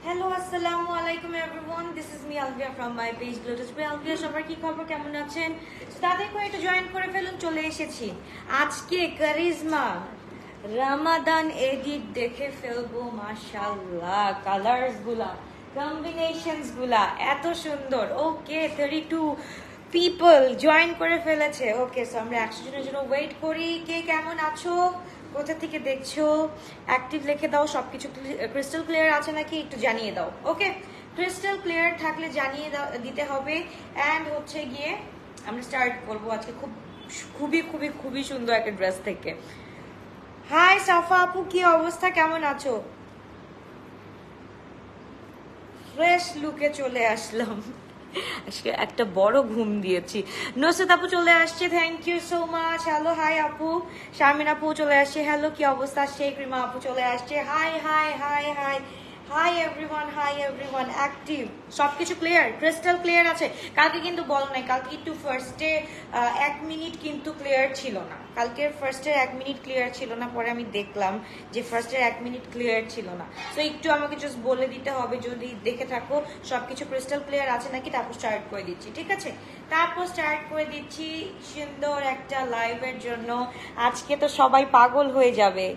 Hello, assalamu alaikum everyone. This is me Alvia from my page Glowtouch by Alvia. সবার কি খবর, কেমন আছেন? তাদের করে একটু জয়েন করে ফেলুন, চলে এসেছি। আজকে কারিজমা রামাদান এডিট দেখে ফেলবো, মাশাআল্লাহ। কালারস গুলা, কম্বিনেশনস গুলা এত সুন্দর। ওকে, 32 পিপল জয়েন করে ফেলেছে। ওকে, সো আমরা 100 জনের জন্য ওয়েট করি। কে কেমন আছো, কোথা থেকে দেখছো, অ্যাক্টিভ লিখে দাও। সবকিছু ক্রিস্টাল ক্লিয়ার আছে নাকি একটু জানিয়ে দাও। ওকে, ক্রিস্টাল ক্লিয়ার থাকলে জানিয়ে দিতে হবে। অ্যান্ড হচ্ছে গিয়ে আমরা স্টার্ট করবো আজকে খুবই খুবই খুবই সুন্দর একটা ড্রেস থেকে। হাই সাফা আপু, কি অবস্থা, কেমন আছো? ফ্রেশ লুকে চলে আসলাম, আজকে একটা বড় ঘুম দিয়েছি। নসরত আপু চলে আসছে, thank you so much. Hello, hi আপু। শারমিন আপু চলে আসছে, হ্যালো, কি অবস্থা? শেখ রিমা আপু চলে আসছে, high high high high hi everyone active. সবকিছু ক্লিয়ার, ক্রিস্টাল ক্লিয়ার আছে। কালকে কিন্তু বল নাই, কালকে একটু ফার্স্টে 1 মিনিট কিন্তু ক্লিয়ার ছিল না। কালকের ফার্স্টের 1 মিনিট ক্লিয়ার ছিল না, পরে আমি দেখলাম যে ফার্স্টের 1 মিনিট ক্লিয়ার ছিল না। তো একটু আমাকে জাস্ট বলে দিতে হবে যদি দেখে থাকো সবকিছু ক্রিস্টাল ক্লিয়ার আছে নাকি, তারপর স্টার্ট করে দিচ্ছি, ঠিক আছে? তারপর স্টার্ট করে দিচ্ছি সুন্দর একটা লাইভের জন্য। আজকে তো সবাই পাগল হয়ে যাবে,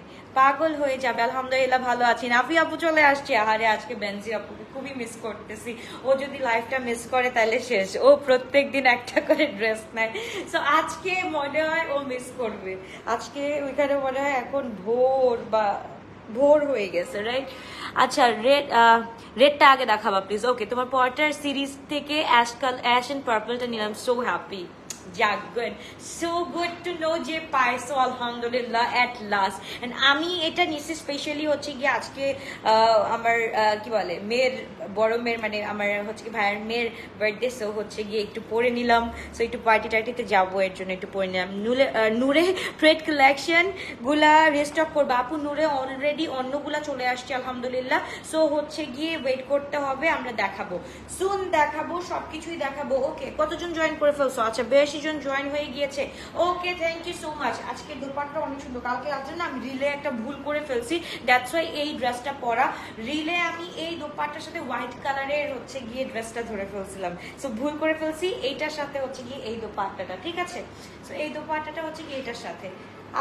পাগল হয়ে যাবে। আলহামদুলিল্লাহ ভালো আছি। নাফি আপু চলে আসছে। আহারে, আজকে বেনজি আপুকে খুবই মিস করতেছি। ও যদি লাইফটা মিস করে তাহলে শেষ। ও প্রত্যেকদিন একটা করে ড্রেস নেয়, সো আজকে মনে হয় ও মিস করবে। আজকে ওইখানে মনে হয় এখন ভোর হয়ে গেছে, রাইট? আচ্ছা, রেডটা আগে দেখাবা প্লিজ। ওকে, তোমার পর্টার সিরিজ থেকে অ্যাশ এন্ড পার্পলটা নিলাম। সো হ্যাপি, যাক, good, so good to know যে পাইছো, আলহামদুলিল্লাহ এট লাস্ট। এন্ড আমি এটা নিশ্চয় স্পেশালি হচ্ছে গিয়ে আজকে আমার কি বলে মেয়ের, বড় মেয়ের, মানে আমার হচ্ছে কি ভাইয়ের মেয়ের বার্থডে, সো হচ্ছে গিয়ে একটু পরে নিলাম। সো একটু পার্টি টার্টিতে যাবো, এর জন্য একটু পরে নিলাম। নূরে ট্রেড কালেকশন গুলা রিস্টক করবো আপু। নূরে অলরেডি অন্যগুলা চলে আসছে আলহামদুলিল্লাহ। সো হচ্ছে গিয়ে ওয়েট করতে হবে, আমরা দেখাবো, সুন দেখাবো, সবকিছুই দেখাবো। ওকে, কতজন জয়েন করে ফেলছো? আচ্ছা, 82 জন জয়েন হয়ে গিয়েছে। ওকে, থ্যাংক ইউ সো মাচ। আজকে দোপাট্টা অনেক সুন্দর। কালকে রাত্রে না আমি রিলে একটা ভুল করে ফেলছি, দ্যাটস ওয়াই এই ড্রেসটা পরা। রিলে আমি এই দোপাট্টার সাথে হোয়াইট কালারের হচ্ছে গিয়ে ড্রেসটা ধরে ফেলছিলাম, সো ভুল করে ফেলছি। এইটার সাথে হচ্ছে গিয়ে এই দোপাট্টাটা, ঠিক আছে? সো এই দোপাট্টাটা হচ্ছে গিয়ে এটার সাথে।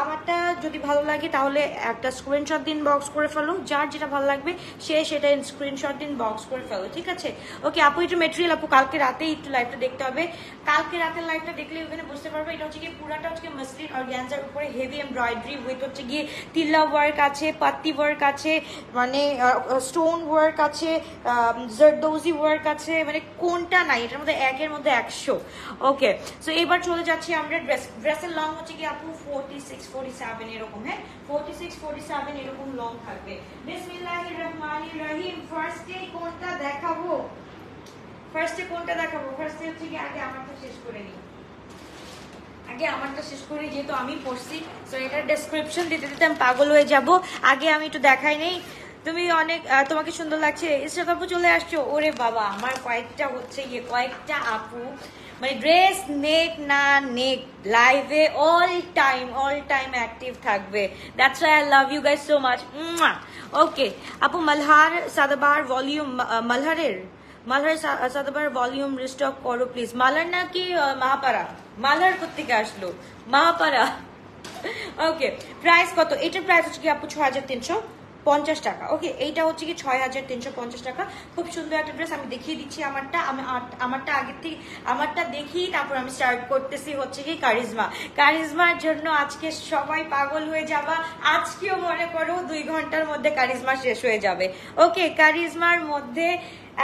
আমারটা যদি ভালো লাগে তাহলে একটা স্ক্রিনশট দিন, বক্স করে ফেলো। যার যেটা ভালো লাগবে সে সেটা স্ক্রিনশট দিন, বক্স করে ফেলো, ঠিক আছে? ওকে আপু, একটু মেটেরিয়াল আপু কালকে রাতে একটু লাইভটা দেখতে হবে। কালকে রাতের লাইভটা দেখলে ওখানে বুঝতে পারবে। এটা হচ্ছে গিয়ে পুরাটা হচ্ছে গিয়ে মাসলিন অর্গানজার উপরে হেভি এমব্রয়ডারি উইথ হচ্ছে গিয়ে তিল্লা ওয়ার্ক আছে, পাত্তি ওয়ার্ক আছে, মানে স্টোন ওয়ার্ক আছে, জারদৌজি ওয়ার্ক আছে, মানে কোনটা নাই এটার মধ্যে, একের মধ্যে 100। ওকে, সো এবার চলে যাচ্ছি আমরা ড্রেসের লং হচ্ছে কি আপু 46-47 এরকম, হ্যাঁ 46-47 এরকম লং থাকবে। বিসমিল্লাহির রহমানির রহিম। ফার্স্টে কোনটা দেখাবো? ফার্স্টে হচ্ছে কি আগে আমারটা শেষ করে নিই, যেহেতু আমি পড়ছি। সো এটার ডেসক্রিপশন দিতে দিতে আমি পাগল হয়ে যাব। আগে আমি একটু দেখাই নেই। তুমি অনেক, তোমাকে সুন্দর লাগছে। ইসরাত আপু চলে আসছো। ওরে বাবা, আমার কয়েকটা আপু মানে ড্রেস নেক না নেক লাইভে অল টাইম অ্যাক্টিভ থাকবে। That's why I love you guys so much. Okay আপু, মালহার সাদাবার ভলিউম, মালহার সাদাবার ভলিউম রিস্টক করো প্লিজ। মালার নাকি মাহাপাড়া? মালার কোত্থেকে আসলো? মাহাপাড়া। ওকে, প্রাইস কত? এটার প্রাইস হচ্ছে কি আপু 6350 টাকা। ওকে, এইটা হচ্ছে কি 6350 টাকা। খুব সুন্দর একটা ড্রেস। আমি দেখিয়ে দিচ্ছি আমারটা আগের থেকে, আমারটা দেখি তারপর আমি স্টার্ট করতেছি হচ্ছে কি কারিজমার জন্য। আজকে সবাই পাগল হয়ে যাবা। আজকেও মনে করো 2 ঘন্টার মধ্যে কারিজমা শেষ হয়ে যাবে। ওকে, কারিজমার মধ্যে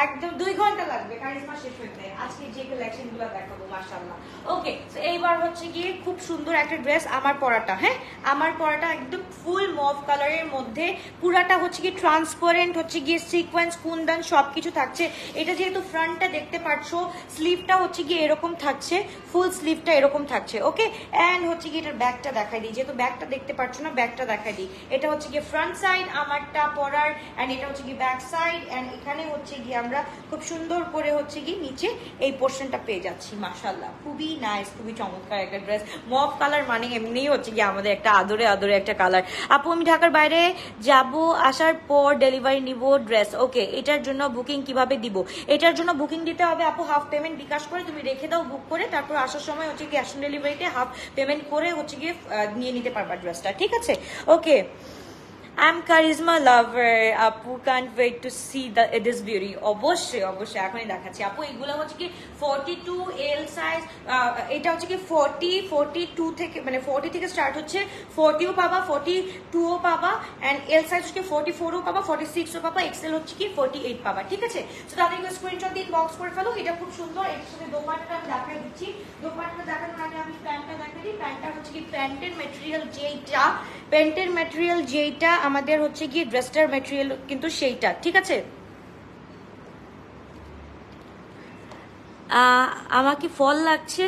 একদম 2 ঘন্টা লাগবে কারিজমা শেষ হতে। আজকে যে কালেকশন গুলো দেখাবো মাশাআল্লাহ। ওকে, সো এইবার হচ্ছে গিয়ে খুব সুন্দর একটা ড্রেস আমার পরাটা, হ্যাঁ আমার পরাটা একদম ফুল মভ কালারের মধ্যে, পুরাটা হচ্ছে গিয়ে ট্রান্সপারেন্ট, হচ্ছে গিয়ে সিকোয়েন্স, কুন্দন সবকিছু থাকছে। এটা যেহেতু ফ্রন্টটা দেখতে পাচ্ছ, স্লিভটা হচ্ছে গিয়ে এরকম থাকছে, ফুল স্লিভটা এরকম থাকছে। ওকে, এন্ড হচ্ছে গিয়ে এটার ব্যাকটা দেখাই দিই, যেহেতু ব্যাকটা দেখতে পাচ্ছ না, ব্যাকটা দেখাই দিই। এটা হচ্ছে গিয়ে ফ্রন্ট সাইড আমারটা পরার, এন্ড এটা হচ্ছে গিয়ে ব্যাক সাইড, এন্ড এখানে হচ্ছে গিয়ে আমরা খুব সুন্দর করে হচ্ছে কি নিচে এই পোর্শনটা পেয়ে যাচ্ছি। মাশাআল্লাহ খুবই নাইস, খুবই চমৎকার একটা ড্রেস। মফ কালার মানে এমনিই হচ্ছে কি আমাদের একটা আদরে আদরে একটা কালার। আপু আমি ঢাকার বাইরে যাব, আসার পর ডেলিভারি নিব ড্রেস, ওকে এটার জন্য বুকিং কিভাবে দিব? এটার জন্য বুকিং দিতে হবে আপু হাফ পেমেন্ট বিকাশ করে তুমি রেখে দাও বুক করে, তারপর আসার সময় হচ্ছে ক্যাশ অন ডেলিভারিতে হাফ পেমেন্ট করে হচ্ছে গিয়ে নিয়ে নিতে পারবা ড্রেসটা, ঠিক আছে? ওকে, I'm Karisma lover. Apu can't wait to see this beauty. অবশ্যই অবশ্যই এখনই দেখাচ্ছি আপু। এগুলো হচ্ছে কি 42 এল সাইজ, এটা হচ্ছে কি 42 থেকে মানে 40 থেকে স্টার্ট হচ্ছে, 40ও পাবা, 42ও পাবা, এন্ড এল সাইজ হচ্ছে 44ও পাবা, 46ও পাবা, এক্সেল হচ্ছে কি 48 পাবা, ঠিক আছে? তো তাদেরকে স্ক্রিনশট দিন, বক্স করে ফেলো। এটা খুব সুন্দর, এর সাথে দোপাট্টাটা আমি দেখাই দিচ্ছি। দোপাট্টাটা দেখানোর আগে আমি প্যান্টটা দেখাই দিই। প্যান্টটা হচ্ছে কি প্যান্টের ম্যাটেরিয়াল যেইটা আমাদের হচ্ছে কি ড্রেসটার ম্যাটেরিয়াল কিন্তু সেইটা, ঠিক আছে? আমাকে ফল লাগছে,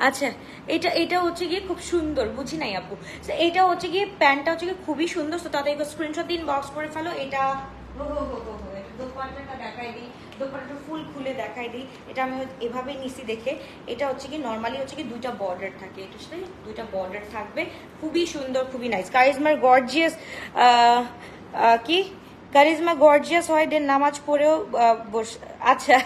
আচ্ছা এটা হচ্ছে গিয়ে খুব সুন্দর, বুঝি নাই আপু। এটা হচ্ছে গিয়ে প্যান্টটা হচ্ছে গিয়ে খুবই সুন্দর। তো তাদের স্ক্রিনশট দিন, বক্স করে ফেলো। এটা দোপাট্টাটা দেখাই দিই, দোপাট্টাটা ফুল খুলে দেখাই দিই। এটা আমি এভাবে নিছি দেখে, এটা হচ্ছে কি নর্মালি হচ্ছে কি দুইটা বর্ডার থাকে, এটার সাথে দুইটা বর্ডার থাকবে, খুবই সুন্দর, খুবই নাইস। কারিজমার গর্জিয়াস কি কারিজমা গর্জিয়াস হয়, দেন নামাজ পড়েও আচ্ছা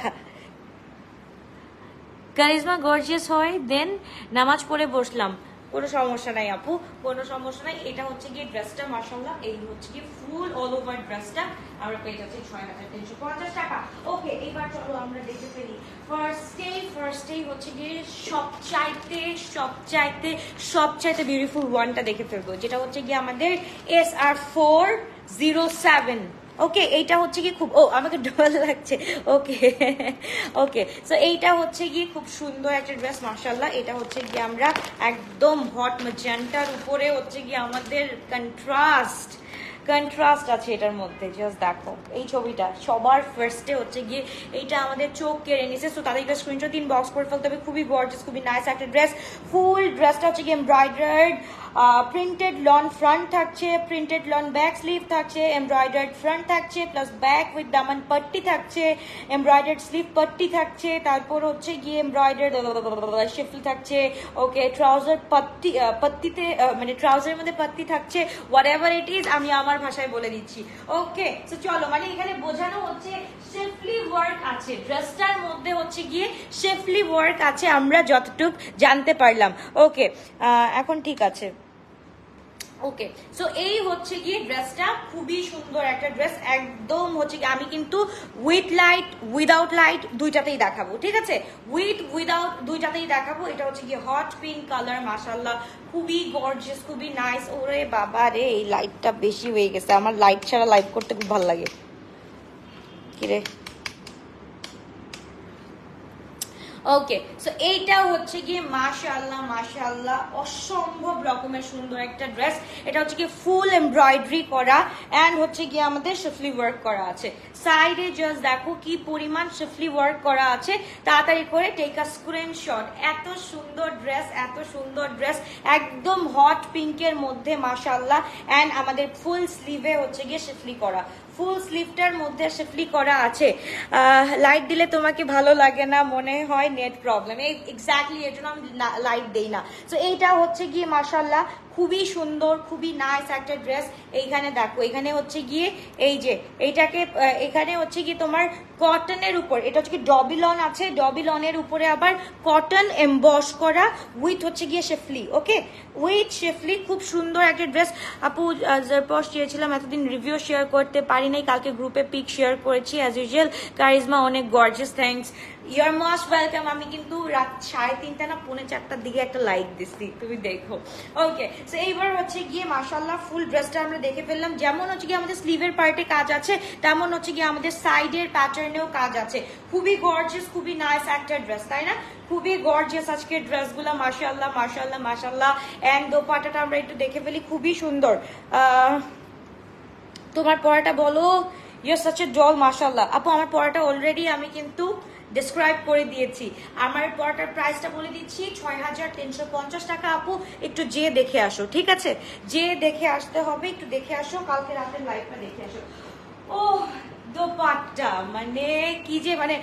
কারিজমা গর্জিয়াস হয় দেন নামাজ পড়ে বসলাম, কোনো সমস্যা নাই আপু, কোনো সমস্যা নাই। এটা হচ্ছে গিয়ে ড্রেসটা মাশাআল্লাহ, এই হচ্ছে গিয়ে ফুল অল ওভার ড্রেসটা আমরা পেয়ে যাচ্ছি 6350 টাকা। ওকে, এবার চলো আমরা দেখে ফেলি। ফার্স্টেই হচ্ছে গিয়ে সবচাইতে বিউটিফুল ওয়ানটা দেখে ফেলবো, যেটা হচ্ছে গিয়ে আমাদের SR407। ওকে, এইটা হচ্ছে কি খুব আমাকে ডল লাগছে। ওকে ওকে, সো এইটা হচ্ছে গিয়ে খুব সুন্দর একটা ড্রেস মাশাআল্লাহ। এটা হচ্ছে গিয়ে আমরা একদম হট ম্যাজেন্টার উপরে হচ্ছে গিয়ে আমাদের কন্ট্রাস্ট আছে এটার মধ্যে। জাস্ট দেখো এই ছবিটা সবার ফার্স্টে হচ্ছে গিয়ে এইটা আমাদের চোখ কেড়ে নিছে। সো তাদেরকে স্ক্রিনশট দিন, বক্স করে ফেলতে হবে। খুবই গর্জিয়াস, খুবই নাইস একটা ড্রেস। ফুল ড্রেসটা হচ্ছে গিয়ে এমব্রয়ডার্ড, প্রিন্টেড লন ফ্রন্ট থাকছে, প্রিন্টেড লন ব্যাক স্লিভ থাকছে, এমব্রয়ডার্ড ফ্রন্ট থাকছে, প্লাস ব্যাক উইথ দামান পট্টি থাকছে, এমব্রয়ডার্ড স্লিভ পট্টি থাকছে, তারপর হচ্ছে গিয়ে এমব্রয়ডার্ড শিফল থাকছে। ওকে, ট্রাউজার পত্তিতে মানে ট্রাউজারের মধ্যে পত্তি থাকছে, হোয়াট এভার ইট ইজ, আমি আমার ভাষায় বলে দিচ্ছি। ওকে, সো চলো, মানে এখানে বোঝানো হচ্ছে শেফলি ওয়ার্ক আছে ড্রেসটার মধ্যে, হচ্ছে গিয়ে শেফলি ওয়ার্ক আছে, আমরা যতটুক জানতে পারলাম। ওকে, এখন ঠিক আছে। ওকে, সো এই হচ্ছে গিয়ে ড্রেসটা, খুবই সুন্দর একটা ড্রেস। একদম হচ্ছে গিয়ে আমি কিন্তু উইথ লাইট উইদাউট লাইট দুইটাতেই দেখাবো, ঠিক আছে? উইদাউট দুইটাতেই দেখাবো। এটা হচ্ছে গিয়ে হট পিঙ্ক কালার, মাশাআল্লাহ খুবই গর্জিয়াস, খুবই নাইস। ওরে বাবা রে, এই লাইটটা বেশি হয়ে গেছে, আমার লাইট ছাড়া লাইভ করতে খুব ভালো লাগে। কিরে, ওকে, সো এইটা হচ্ছে গিয়ে মাশাআল্লাহ অসম্ভব রকমের সুন্দর একটা ড্রেস। এটা হচ্ছে গিয়ে ফুল এমব্রয়ডারি করা এন্ড হচ্ছে গিয়ে আমাদের শিফলি ওয়ার্ক করা আছে। সাইডে জাস্ট দেখো কি পরিমাণ শিফলি ওয়ার্ক করা আছে। তাড়াতাড়ি করে টেক আ স্ক্রিনশট। এত সুন্দর ড্রেস একদম হট পিঙ্কের মধ্যে মাশাআল্লাহ, এন্ড আমাদের ফুল স্লিভে হচ্ছে গিয়ে শিফলি করা, ফুল স্লিভটার মধ্যে শিফলি করা আছে। লাইট দিলে তোমাকে ভালো লাগে না মনে হয়, নেট প্রবলেম। এক্স্যাক্টলি এর জন্য আমি লাইট দেই না। তো এইটা হচ্ছে গিয়ে মাশাআল্লাহ খুবই সুন্দর, খুবই নাইস একটা ড্রেস। এইখানে দেখো, এখানে হচ্ছে গিয়ে এই যে এইটাকে এখানে হচ্ছে গিয়ে তোমার কটনের উপর, এটা হচ্ছে কি ডবিলন আছে, ডবিলনের উপরে আবার কটন এমবস করা উইথ হচ্ছে গিয়ে শেফলি। ওকে, উইথ শেফলি, খুব সুন্দর একটা ড্রেস। আপু জারপস চেয়েছিলাম এতদিন রিভিউ শেয়ার করতে পারি নাই, কালকে গ্রুপে পিক শেয়ার করেছি অ্যাজ ইউজুয়াল। কারিজমা অনেক gorgeous, thanks, you are most welcome. আমি কিন্তু রাত 3:30 না 4:45 দিকে একটা লাইক দিচ্ছি, তুমি দেখো। ওকে, সো এইবার হচ্ছে গিয়ে মাশাআল্লাহ ফুল ড্রেসটা আমরা দেখে ফেললাম। যেমন হচ্ছে গিয়ে আমাদের স্লিভের পার্টে কাজ আছে, তেমন হচ্ছে গিয়ে আমাদের সাইডের প্যাটার্নেও কাজ আছে। খুবই গর্জিয়াস, খুবই নাইস একটা ড্রেস, তাই না? খুবই গর্জিয়াস আজকের ড্রেসগুলো, মাশাআল্লাহ। এন্ড দোপাট্টাটা আমরা একটু দেখে ফেলি, খুবই সুন্দর। তোমার পড়াটা বলো। ইউর সাচ এ ডল, মাশাআল্লাহ। আপু আমার পড়াটা অলরেডি আমি কিন্তু ডিসক্রাইব করে দিয়েছি। আমার পড়াটার প্রাইসটা বলে দিচ্ছি 6350 টাকা। আপু একটু যে দেখে আসো, ঠিক আছে? যে দেখে আসতে হবে, একটু দেখে আসো, কালকে রাতের লাইভটা দেখে আসো। ও দোপাট্টা মানে কি যে মানে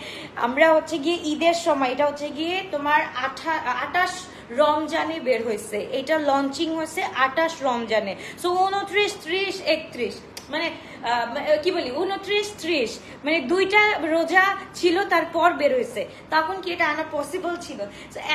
আমরা হচ্ছে গিয়ে ঈদের সময়, এটা হচ্ছে গিয়ে তোমার 28 রমজানে বের হয়েছে, এটা লঞ্চিং হয়েছে 28 রমজানে। সো 29, 30, 31 মানে কি বলি 29, 30 মানে 2টা রোজা ছিল তারপর বের হয়েছে, তখন কি এটা আনা পসিবল ছিল?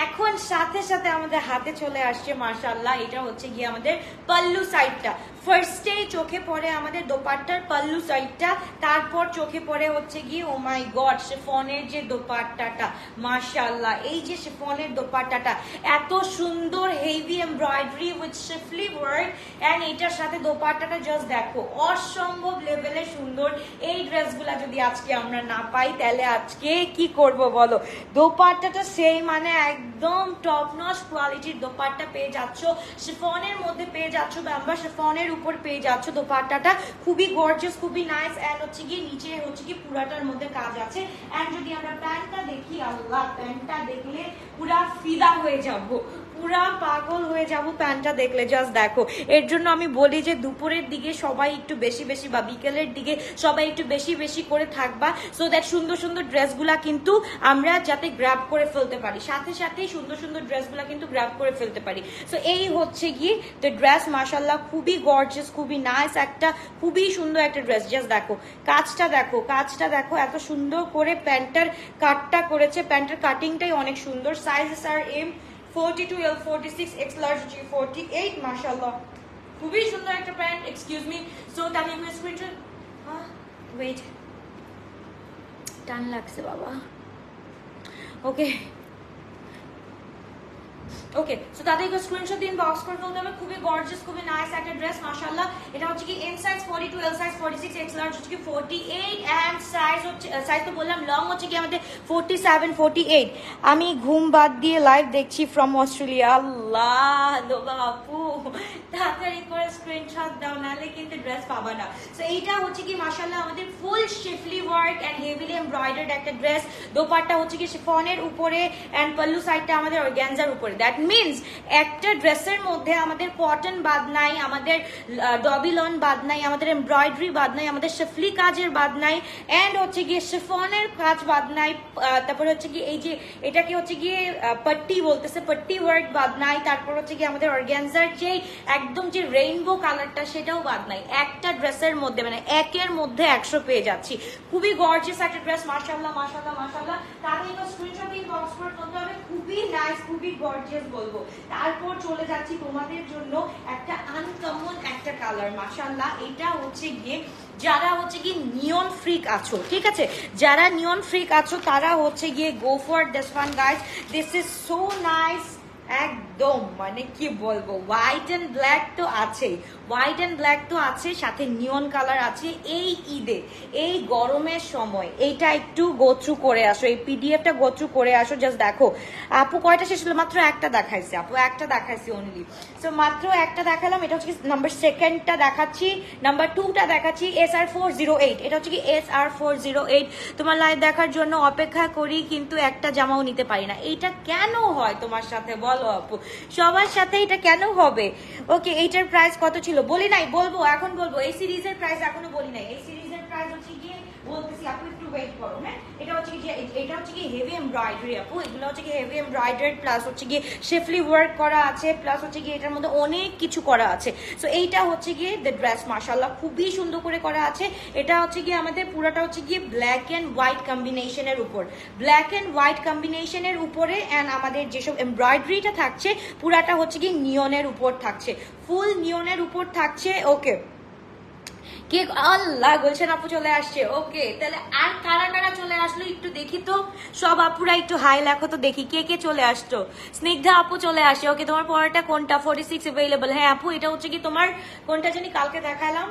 এখন সাথে সাথে আমাদের হাতে চলে আসছে মাশাআল্লাহ। এটা হচ্ছে গিয়ে আমাদের পাল্লু সাইডটা, ফার্স্টেই চোখে পড়ে আমাদের দোপাট্টার পাল্লু সাইডটা, তারপর চোখে পড়ে হচ্ছে গিয়ে ও মাই গড শিফনের যে দোপাট্টাটা মাশাআল্লাহ। এই যে শিফনের দোপাট্টাটা এত সুন্দর, heavy embroidery with schiffli work, and এটার সাথে দোপাট্টাটা জাস্ট দেখো অসম্ভব লেভেলে সুন্দর। এই ড্রেসগুলা যদি আজকে আমরা না পাই তাহলে আজকে কি করব বলো? দোপাট্টাটা সেই মানে একদম টপ নচ কোয়ালিটির দোপাট্টা পেয়ে যাচ্ছ, শিফনের মধ্যে পেয়ে যাচ্ছ, বাম্বা শিফনের উপর পেয়ে যাচ্ছ দোপাট্টাটা, খুবই গর্জিয়াস, খুবই নাইস। এন্ড হচ্ছে গিয়ে নিচে হচ্ছে কি পুরাটার মধ্যে কাজ আছে। এন্ড যদি আমরা প্যান্টটা দেখি, আল্লাহ প্যান্টটা দেখলে পুরা ফিদা হয়ে যাব, পুরা পাগল হয়ে যাব প্যান্টটা দেখলে। জাস্ট দেখো, এর জন্য আমি বলি যে দুপুরের দিকে সবাই একটু বেশি বেশি বা বিকেলের দিকে সবাই একটু বেশি বেশি করে থাকবা, সো দ্যাট সুন্দর সুন্দর ড্রেসগুলা কিন্তু আমরা যাতে গ্র্যাব করে ফেলতে পারি, সাথে সাথেই সুন্দর সুন্দর ড্রেসগুলা কিন্তু গ্র্যাব করে ফেলতে পারি। সো এই হচ্ছে গিয়ে দ্য ড্রেস মাশাআল্লাহ, খুবই গর্জিয়াস, খুবই নাইস, একটা খুবই সুন্দর একটা ড্রেস। জাস্ট দেখো কাজটা, দেখো কাজটা দেখো, এত সুন্দর করে প্যান্টটার কাটটা করেছে, প্যান্টের কাটিংটাই অনেক সুন্দর। Sizes are M 42L, 46, X large, G 48 মাশাআল্লাহ, খুবই সুন্দর একটা প্যান্ট। এক্সকিউজ মি, সো তাহলে আমি স্ক্রিনশট, ওয়েট টান লাগছে বাবা। ওকে ওকে, সো তাদেরকে স্ক্রিনশট দিন, বক্স করে ফেলতে হবে। খুবই গর্জিয়াস, খুবই নাইস একটা ড্রেস মাশাআল্লাহ। এটা হচ্ছে কি M size 42, L size 46, X large হচ্ছে কি 48, এন্ড সাইজ হচ্ছে, সাইজ তো বললাম, লং হচ্ছে কি আমাদের 47, 48। আমি ঘুম বাদ দিয়ে লাইভ দেখছি ফ্রম অস্ট্রেলিয়া। আল্লাহ দোবা আপু, তাড়াতাড়ি করে স্ক্রিনশট দাও, নাহলে কিন্তু ড্রেস পাবা না। সো এইটা হচ্ছে কি মাশাআল্লাহ আমাদের ফুল শিফলি ওয়ার্ক এন্ড হেভিলি এমব্রয়ডার্ড একটা ড্রেস। দোপাট্টা হচ্ছে কি শিফনের উপরে, এন্ড পাল্লু সাইডটা আমাদের অর্গানজার উপরে। দ্যাট মিনস একটা ড্রেসের মধ্যে আমাদের কটন বাদ নাই, আমাদের ডবিলন বাদ নাই, আমাদের এমব্রয়ডারি বাদ নাই, আমাদের শিফলি কাজের বাদ নাই, এন্ড হচ্ছে গিয়ে শিফনের কাজ বাদ নাই। তারপর হচ্ছে কি এই যে এটাকে হচ্ছে গিয়ে পট্টি বলতেছে, পট্টি ওয়ার্ক বাদ নাই। তারপর হচ্ছে কি আমাদের অর্গানজার যে একদম যে রেইনবো কালারটা সেটাও বাদ নাই। একটা ড্রেসের মধ্যে মানে একের মধ্যে 100 পেয়ে যাচ্ছি। খুবই গর্জিয়াস একটা ড্রেস মাশাআল্লাহ মাশাআল্লাহ মাশাআল্লাহ। তাহলে স্ক্রিনশট দিন, বক্স করে ফেলতে হবে। খুবই নাইস, খুবই গর্জিয়াস বলবো। তারপর চলে যাচ্ছি তোমাদের জন্য একটা আনকমন একটা কালার মাশাআল্লাহ। এটা হচ্ছে গিয়ে যারা হচ্ছে গিয়ে নিয়ন ফ্রিক আছো, ঠিক আছে, যারা নিয়ন ফ্রিক আছো তারা হচ্ছে গিয়ে go for this one guys. This is so nice, একদম মানে কি বলবো, হোয়াইট এন্ড ব্ল্যাক তো আছেই, হোয়াইট এন্ড ব্ল্যাক তো আছে, সাথে নিয়ন কালার আছে। এই ঈদে, এই গরমের সময় এইটা একটু গোথ্রু করে আসো, এই পিডিএফটা গোথ্রু করে আসো। জাস্ট দেখো আপু কয়টা শেষ হলো, মাত্র একটা দেখাইছে আপু, একটা দেখাইছি অনলি। সো মাত্র একটা দেখালাম। এটা হচ্ছে কি নাম্বার সেকেন্ডটা দেখাচ্ছি, নাম্বার 2টা দেখাচ্ছি, SR408। এটা হচ্ছে কি SR408। তোমার লাইভ দেখার জন্য অপেক্ষা করি, কিন্তু একটা জামাও নিতে পারি না। এইটা কেন হয় তোমার সাথে বলো আপু, সবার সাথে এটা কেন হবে? ওকে, এইটার প্রাইস কত ছিল বলি নাই, বলবো এখন বলবো। এই সিরিজের প্রাইস এখনো বলি নাই, এই সিরিজের প্রাইস হচ্ছে গিয়ে বলতেছি আপু, একটু ওয়েট করো। হ্যাঁ, এটা হচ্ছে কি, এটা হচ্ছে কি হেভি এমব্রয়ডারি আপু, এগুলো হচ্ছে কি হেভি এমব্রয়ডারি প্লাস হচ্ছে গিয়ে শেফলি ওয়ার্ক করা আছে, প্লাস হচ্ছে গিয়ে এটার মধ্যে অনেক কিছু করা আছে। সো এইটা হচ্ছে গিয়ে দ্য ড্রেস মাশাআল্লাহ, খুবই সুন্দর করে করা আছে। এটা হচ্ছে গিয়ে আমাদের পুরোটা হচ্ছে গিয়ে ব্ল্যাক এন্ড হোয়াইট কম্বিনেশনের উপর, ব্ল্যাক এন্ড হোয়াইট কম্বিনেশনের উপরে, এন্ড আমাদের যেসব এমব্রয়ডারিটা থাকছে পুরাটা হচ্ছে গিয়ে নিয়নের উপর থাকছে, ফুল নিয়নের উপর থাকছে। ওকে, কে আল্লাহ গুলশান আপু চলে আসছে। ওকে, তাহলে আর কারা কারা চলে আসলো একটু দেখি তো, সব আপুরা একটু হাই লেখো তো দেখি কে কে চলে আসতো। স্নিগ্ধা আপু চলে আসে। ওকে, তোমার পরেরটা কোনটা? 46 অ্যাভেলেবল। হ্যাঁ আপু, এটা হচ্ছে কি তোমার কোনটা জানি কালকে দেখালাম,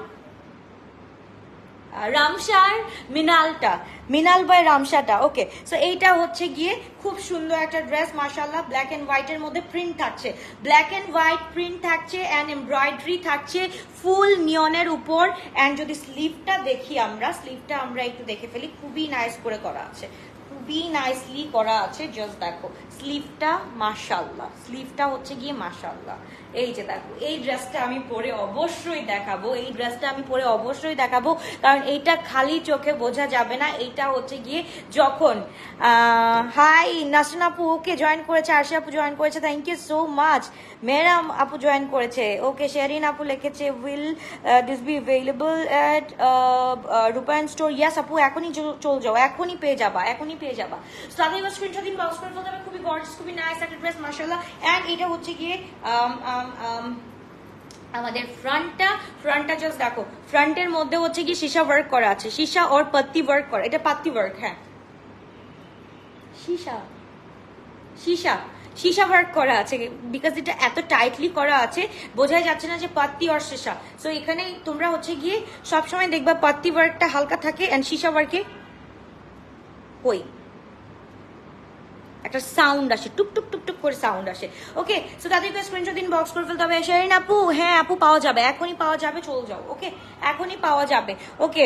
রামসার মিনালটা, মিনাল বাই রামসাটা। ওকে, সো এইটা হচ্ছে গিয়ে খুব সুন্দর একটা ড্রেস মাশাআল্লাহ, ব্ল্যাক এন্ড হোয়াইট এর মধ্যে প্রিন্ট থাকছে, ব্ল্যাক এন্ড হোয়াইট প্রিন্ট থাকছে, এন্ড এমব্রয়ডারি থাকছে ফুল নিয়নের উপর। এন্ড যদি স্লিভটা দেখি আমরা, স্লিভটা আমরা একটু দেখে ফেলি, খুবই নাইস করে করা আছে, খুবই নাইসলি করা আছে। জাস্ট দেখো স্লিভটা মাশাআল্লাহ, স্লিভটা হচ্ছে গিয়ে মাশাআল্লাহ এই যে দেখো, এই ড্রেসটা আমি পরে অবশ্যই দেখাবো, এই ড্রেসটা আমি পরে অবশ্যই দেখাবো, কারণ এইটা খালি চোখে বোঝা যাবে না। এইটা হচ্ছে গিয়ে যখন হাই নাসরিন আপু ওকে জয়েন করেছে, আরশি আপু জয়েন করেছে, থ্যাংক ইউ সো মাচ। মেরাম আপু জয়েন করেছে, ওকে। শেরিন আপু লিখেছে উইল দিস বি অ্যাভেলেবল এট রূপায়ণ স্টোর? ইয়াস আপু, এখনই চল যাও, এখনই পেয়ে যাবা, এখনই পেয়ে যাবা। তাদের স্ক্রিনশট দিন, বক্স করে ফেলতে হবে। খুবই গর্জিয়াস, খুবই নাইস একটা ড্রেস মাশাআল্লাহ। এন্ড এটা হচ্ছে গিয়ে আমাদের ফ্রন্টটা জাস্ট দেখো, ফ্রন্টের মধ্যে হচ্ছে কি সীসা ওয়ার্ক করা আছে, সীসা ওর পাত্তি ওয়ার্ক করা, এটা পাত্তি ওয়ার্ক, হ্যাঁ সীসা সীসা সীসা ওয়ার্ক করা আছে, বিকজ এটা এত টাইটলি করা আছে বোঝাই যাচ্ছে না যে পাত্তি আর সীসা। সো এখানে তোমরা হচ্ছে গিয়ে সবসময় দেখবা পাত্তি ওয়ার্কটা হালকা থাকে এন্ড সীসা ওয়ার্কে ওই একটা সাউন্ড আসে, টুক টুক টুক টুক করে সাউন্ড আসে। ওকে, সো তাদেরকে স্ক্রিনশট দিন, বক্স করে ফেলতে হবে। শেরিন আপু, হ্যাঁ আপু পাওয়া যাবে, এখনই পাওয়া যাবে, চলে যাও। ওকে, এখনই পাওয়া যাবে। ওকে,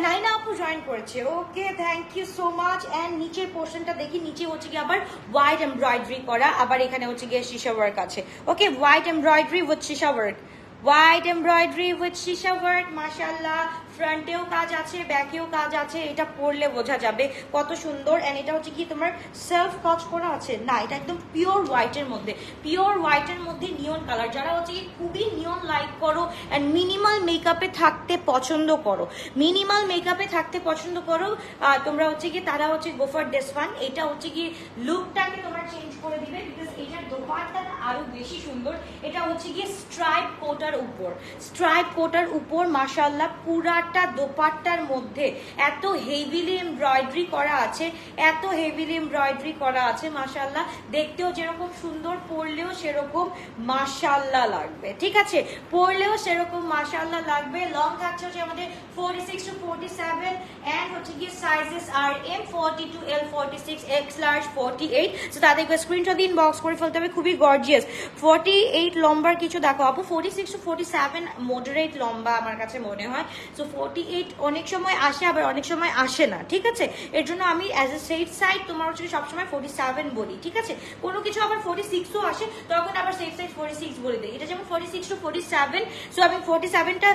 নাইনা আপু জয়েন করেছে, okay thank you so much. And নিচের পোর্শনটা দেখি, নিচে হচ্ছে কি আবার হোয়াইট এমব্রয়ডারি করা, আবার এখানে হচ্ছে গিয়ে সীসা ওয়ার্ক আছে। ওকে, হোয়াইট এমব্রয়ডারি উইথ সীসা ওয়ার্ক, হোয়াইট এমব্রয়ডারি উইথ সীসা ওয়ার্ক মাশাআল্লাহ। ফ্রন্টেও কাজ আছে, ব্যাকেও কাজ আছে, এটা পরলে বোঝা যাবে কত সুন্দর। এন্ড এটা হচ্ছে কি তোমার সেলফ কাজ করা আছে না, এটা একদম পিওর হোয়াইটের মধ্যে, পিওর হোয়াইটের মধ্যে নিয়ন কালার। যারা হচ্ছে কি খুবই নিয়ন লাইক করো এন্ড মিনিমাল মেকআপে থাকতে পছন্দ করো, মিনিমাল মেকআপে থাকতে পছন্দ করো তোমরা হচ্ছে কি, তারা হচ্ছে গো ফর দিস ওয়ান। এটা হচ্ছে কি লুকটাকে তোমার চেঞ্জ করে দিবে, বিকজ এটার দোপাট্টাটা আরো বেশি সুন্দর। এটা হচ্ছে কি স্ট্রাইপ কোটার উপর, স্ট্রাইপ কোটার উপর মাশাআল্লাহ পুরাটা দোপাট্টার মধ্যে এত হেভিলি এমব্রয়ডারি করা আছে, এত হেভিলি এমব্রয়ডারি করা আছে মাশাআল্লাহ। দেখতেও যেরকম সুন্দর, পরলেও সেরকম মাশাআল্লাহ লাগবে, ঠিক আছে, পরলেও সেরকম মাশাআল্লাহ লাগবে। লং থাকছে হচ্ছে আমাদের 46 to 47 এন্ড হচ্ছে কি sizes are M 40 to L 46, X large 48। So তাদেরকে স্ক্রিনশট দিন, বক্স করে ফেলতে হবে। খুবই গর্জিয়াস। 48 লম্বার কিছু দেখো আপু, 46 to 47 মডারেট লম্বা আমার কাছে মনে হয়। সো 48 অনেক সময় আসে, আবার অনেক সময় আসে না, ঠিক আছে। এর জন্য আমি অ্যাজ এ সেফ সাইড তোমার হচ্ছে সবসময় 47 বলি, ঠিক আছে। কোনো কিছু আবার 46ও আসে, তখন আবার সেফ সাইড 46 বলে দিই। এটা যেমন 46 to 47, সো আমি 47টা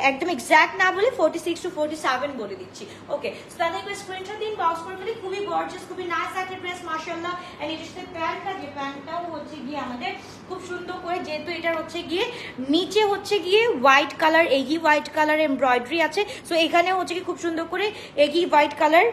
একদম এক্সাক্ট না বলে 46 to 47 বলে দিচ্ছি। ওকে, সো তাদেরকে স্ক্রিনশট দিন, বক্স করে ফেলি। খুবই গর্জিয়াস, খুবই নাইস একটা ড্রেস মাশাআল্লাহ। এন্ড এটার সাথে প্যান্টটা, যে প্যান্টটাও হচ্ছে গিয়ে আমাদের খুব সুন্দর করে, যেহেতু এটার হচ্ছে গিয়ে নিচে হচ্ছে গিয়ে হোয়াইট কালার, এগি হোয়াইট কালার এমব্রয়ডারি আছে। সো এখানে হচ্ছে কি খুব সুন্দর করে এগি হোয়াইট কালার।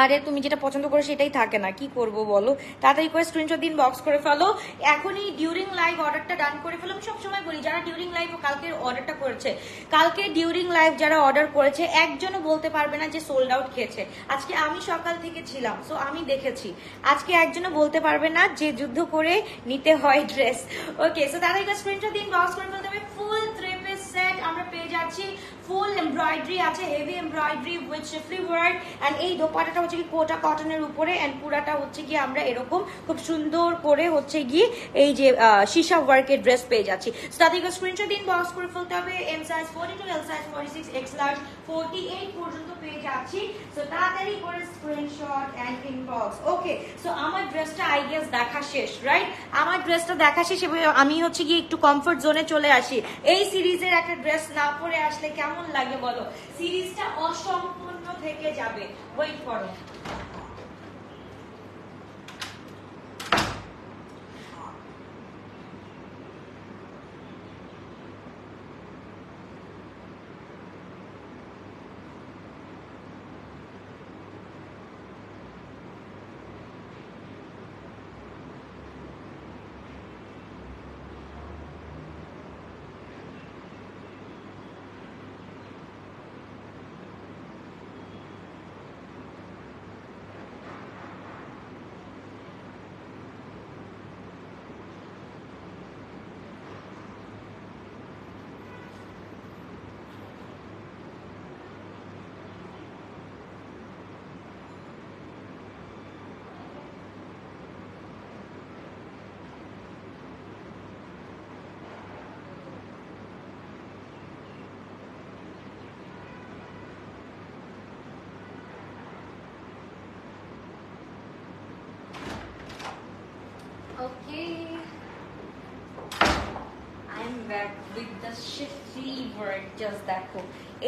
আরে তুমি যেটা পছন্দ করো সেটাই থাকে না, কি করব বলো। তাড়াতাড়ি করে স্ক্রিনশট দিন, বক্স করে ফেলো। এখনই ডিউরিং লাইভ অর্ডারটা ডান করে ফেলো। আমি সবসময় বলি যারা ডিউরিং লাইভ কালকে অর্ডারটা করেছে, কালকে ডিউরিং লাইভ যারা অর্ডার করেছে একজনও বলতে পারবে না যে সোল্ড আউট খেয়েছে। আজকে আমি সকাল থেকে ছিলাম, সো আমি দেখেছি, আজকে একজনও বলতে পারবে না যে যুদ্ধ করে নিতে হয় ড্রেস। ওকে, সো তাড়াতাড়ি করে স্ক্রিনশট দিন, বক্স করে ফেলতে হবে। ফুল 3 পিস সেট আমরা পেয়ে যাচ্ছি, ফুল এমব্রয়ডারি আছে, heavy embroidery with schiffli work. And এই দোপাট্টাটা হচ্ছে কি কোটা কটনের উপরে, এন্ড পুরাটা হচ্ছে কি আমরা এরকম খুব সুন্দর করে হচ্ছে গিয়ে এই যে সীসা ওয়ার্কের ড্রেস পেয়ে যাচ্ছি। তাদেরকে স্ক্রিনশট দিন, বক্স করে ফেলতে হবে। M size 42, L size 46, X large 48 পর্যন্ত পেয়ে যাচ্ছি। সো তাড়াতাড়ি করে screenshot and inbox. Okay, so আমার ড্রেসটা আই গেস দেখা শেষ, রাইট? আমার ড্রেসটা দেখা শেষ, এবং আমি হচ্ছে গিয়ে একটু কমফোর্ট জোনে চলে আসি। এই সিরিজের একটা ড্রেস না পরে আসলে কেমন লাগে বলো? সিরিজটা অসম্পূর্ণ থেকে যাবে। ওয়েট করো। জারি ওয়ার্ক, জাস্ট দেখো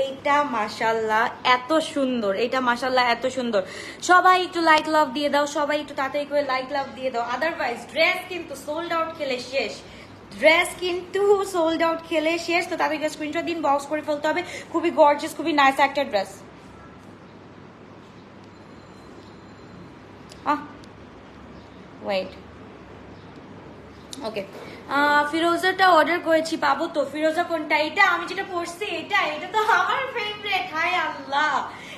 এইটা মাশাআল্লাহ এত সুন্দর, এটা মাশাআল্লাহ এত সুন্দর। সবাই একটু লাইক লাভ দিয়ে দাও, সবাই একটু তাড়াতাড়ি করে লাইক লাভ দিয়ে দাও, আদারওয়াইজ ড্রেস কিন্তু সোল্ড আউট খেলে শেষ, ড্রেস কিন্তু সোল্ড আউট খেলে শেষ। তো তাদেরকে স্ক্রিনশট দিন, বক্স করে ফেলতে হবে। খুবই গর্জিয়াস, খুবই নাইস একটা ড্রেস। ওয়েট, ওকে, ফিরোজাটা অর্ডার করেছি, পাবো তো? ফিরোজা কোনটা? এটা আমি যেটা পরছি, এটা এটা তো আমার ফেভারিট। হায় আল্লাহ,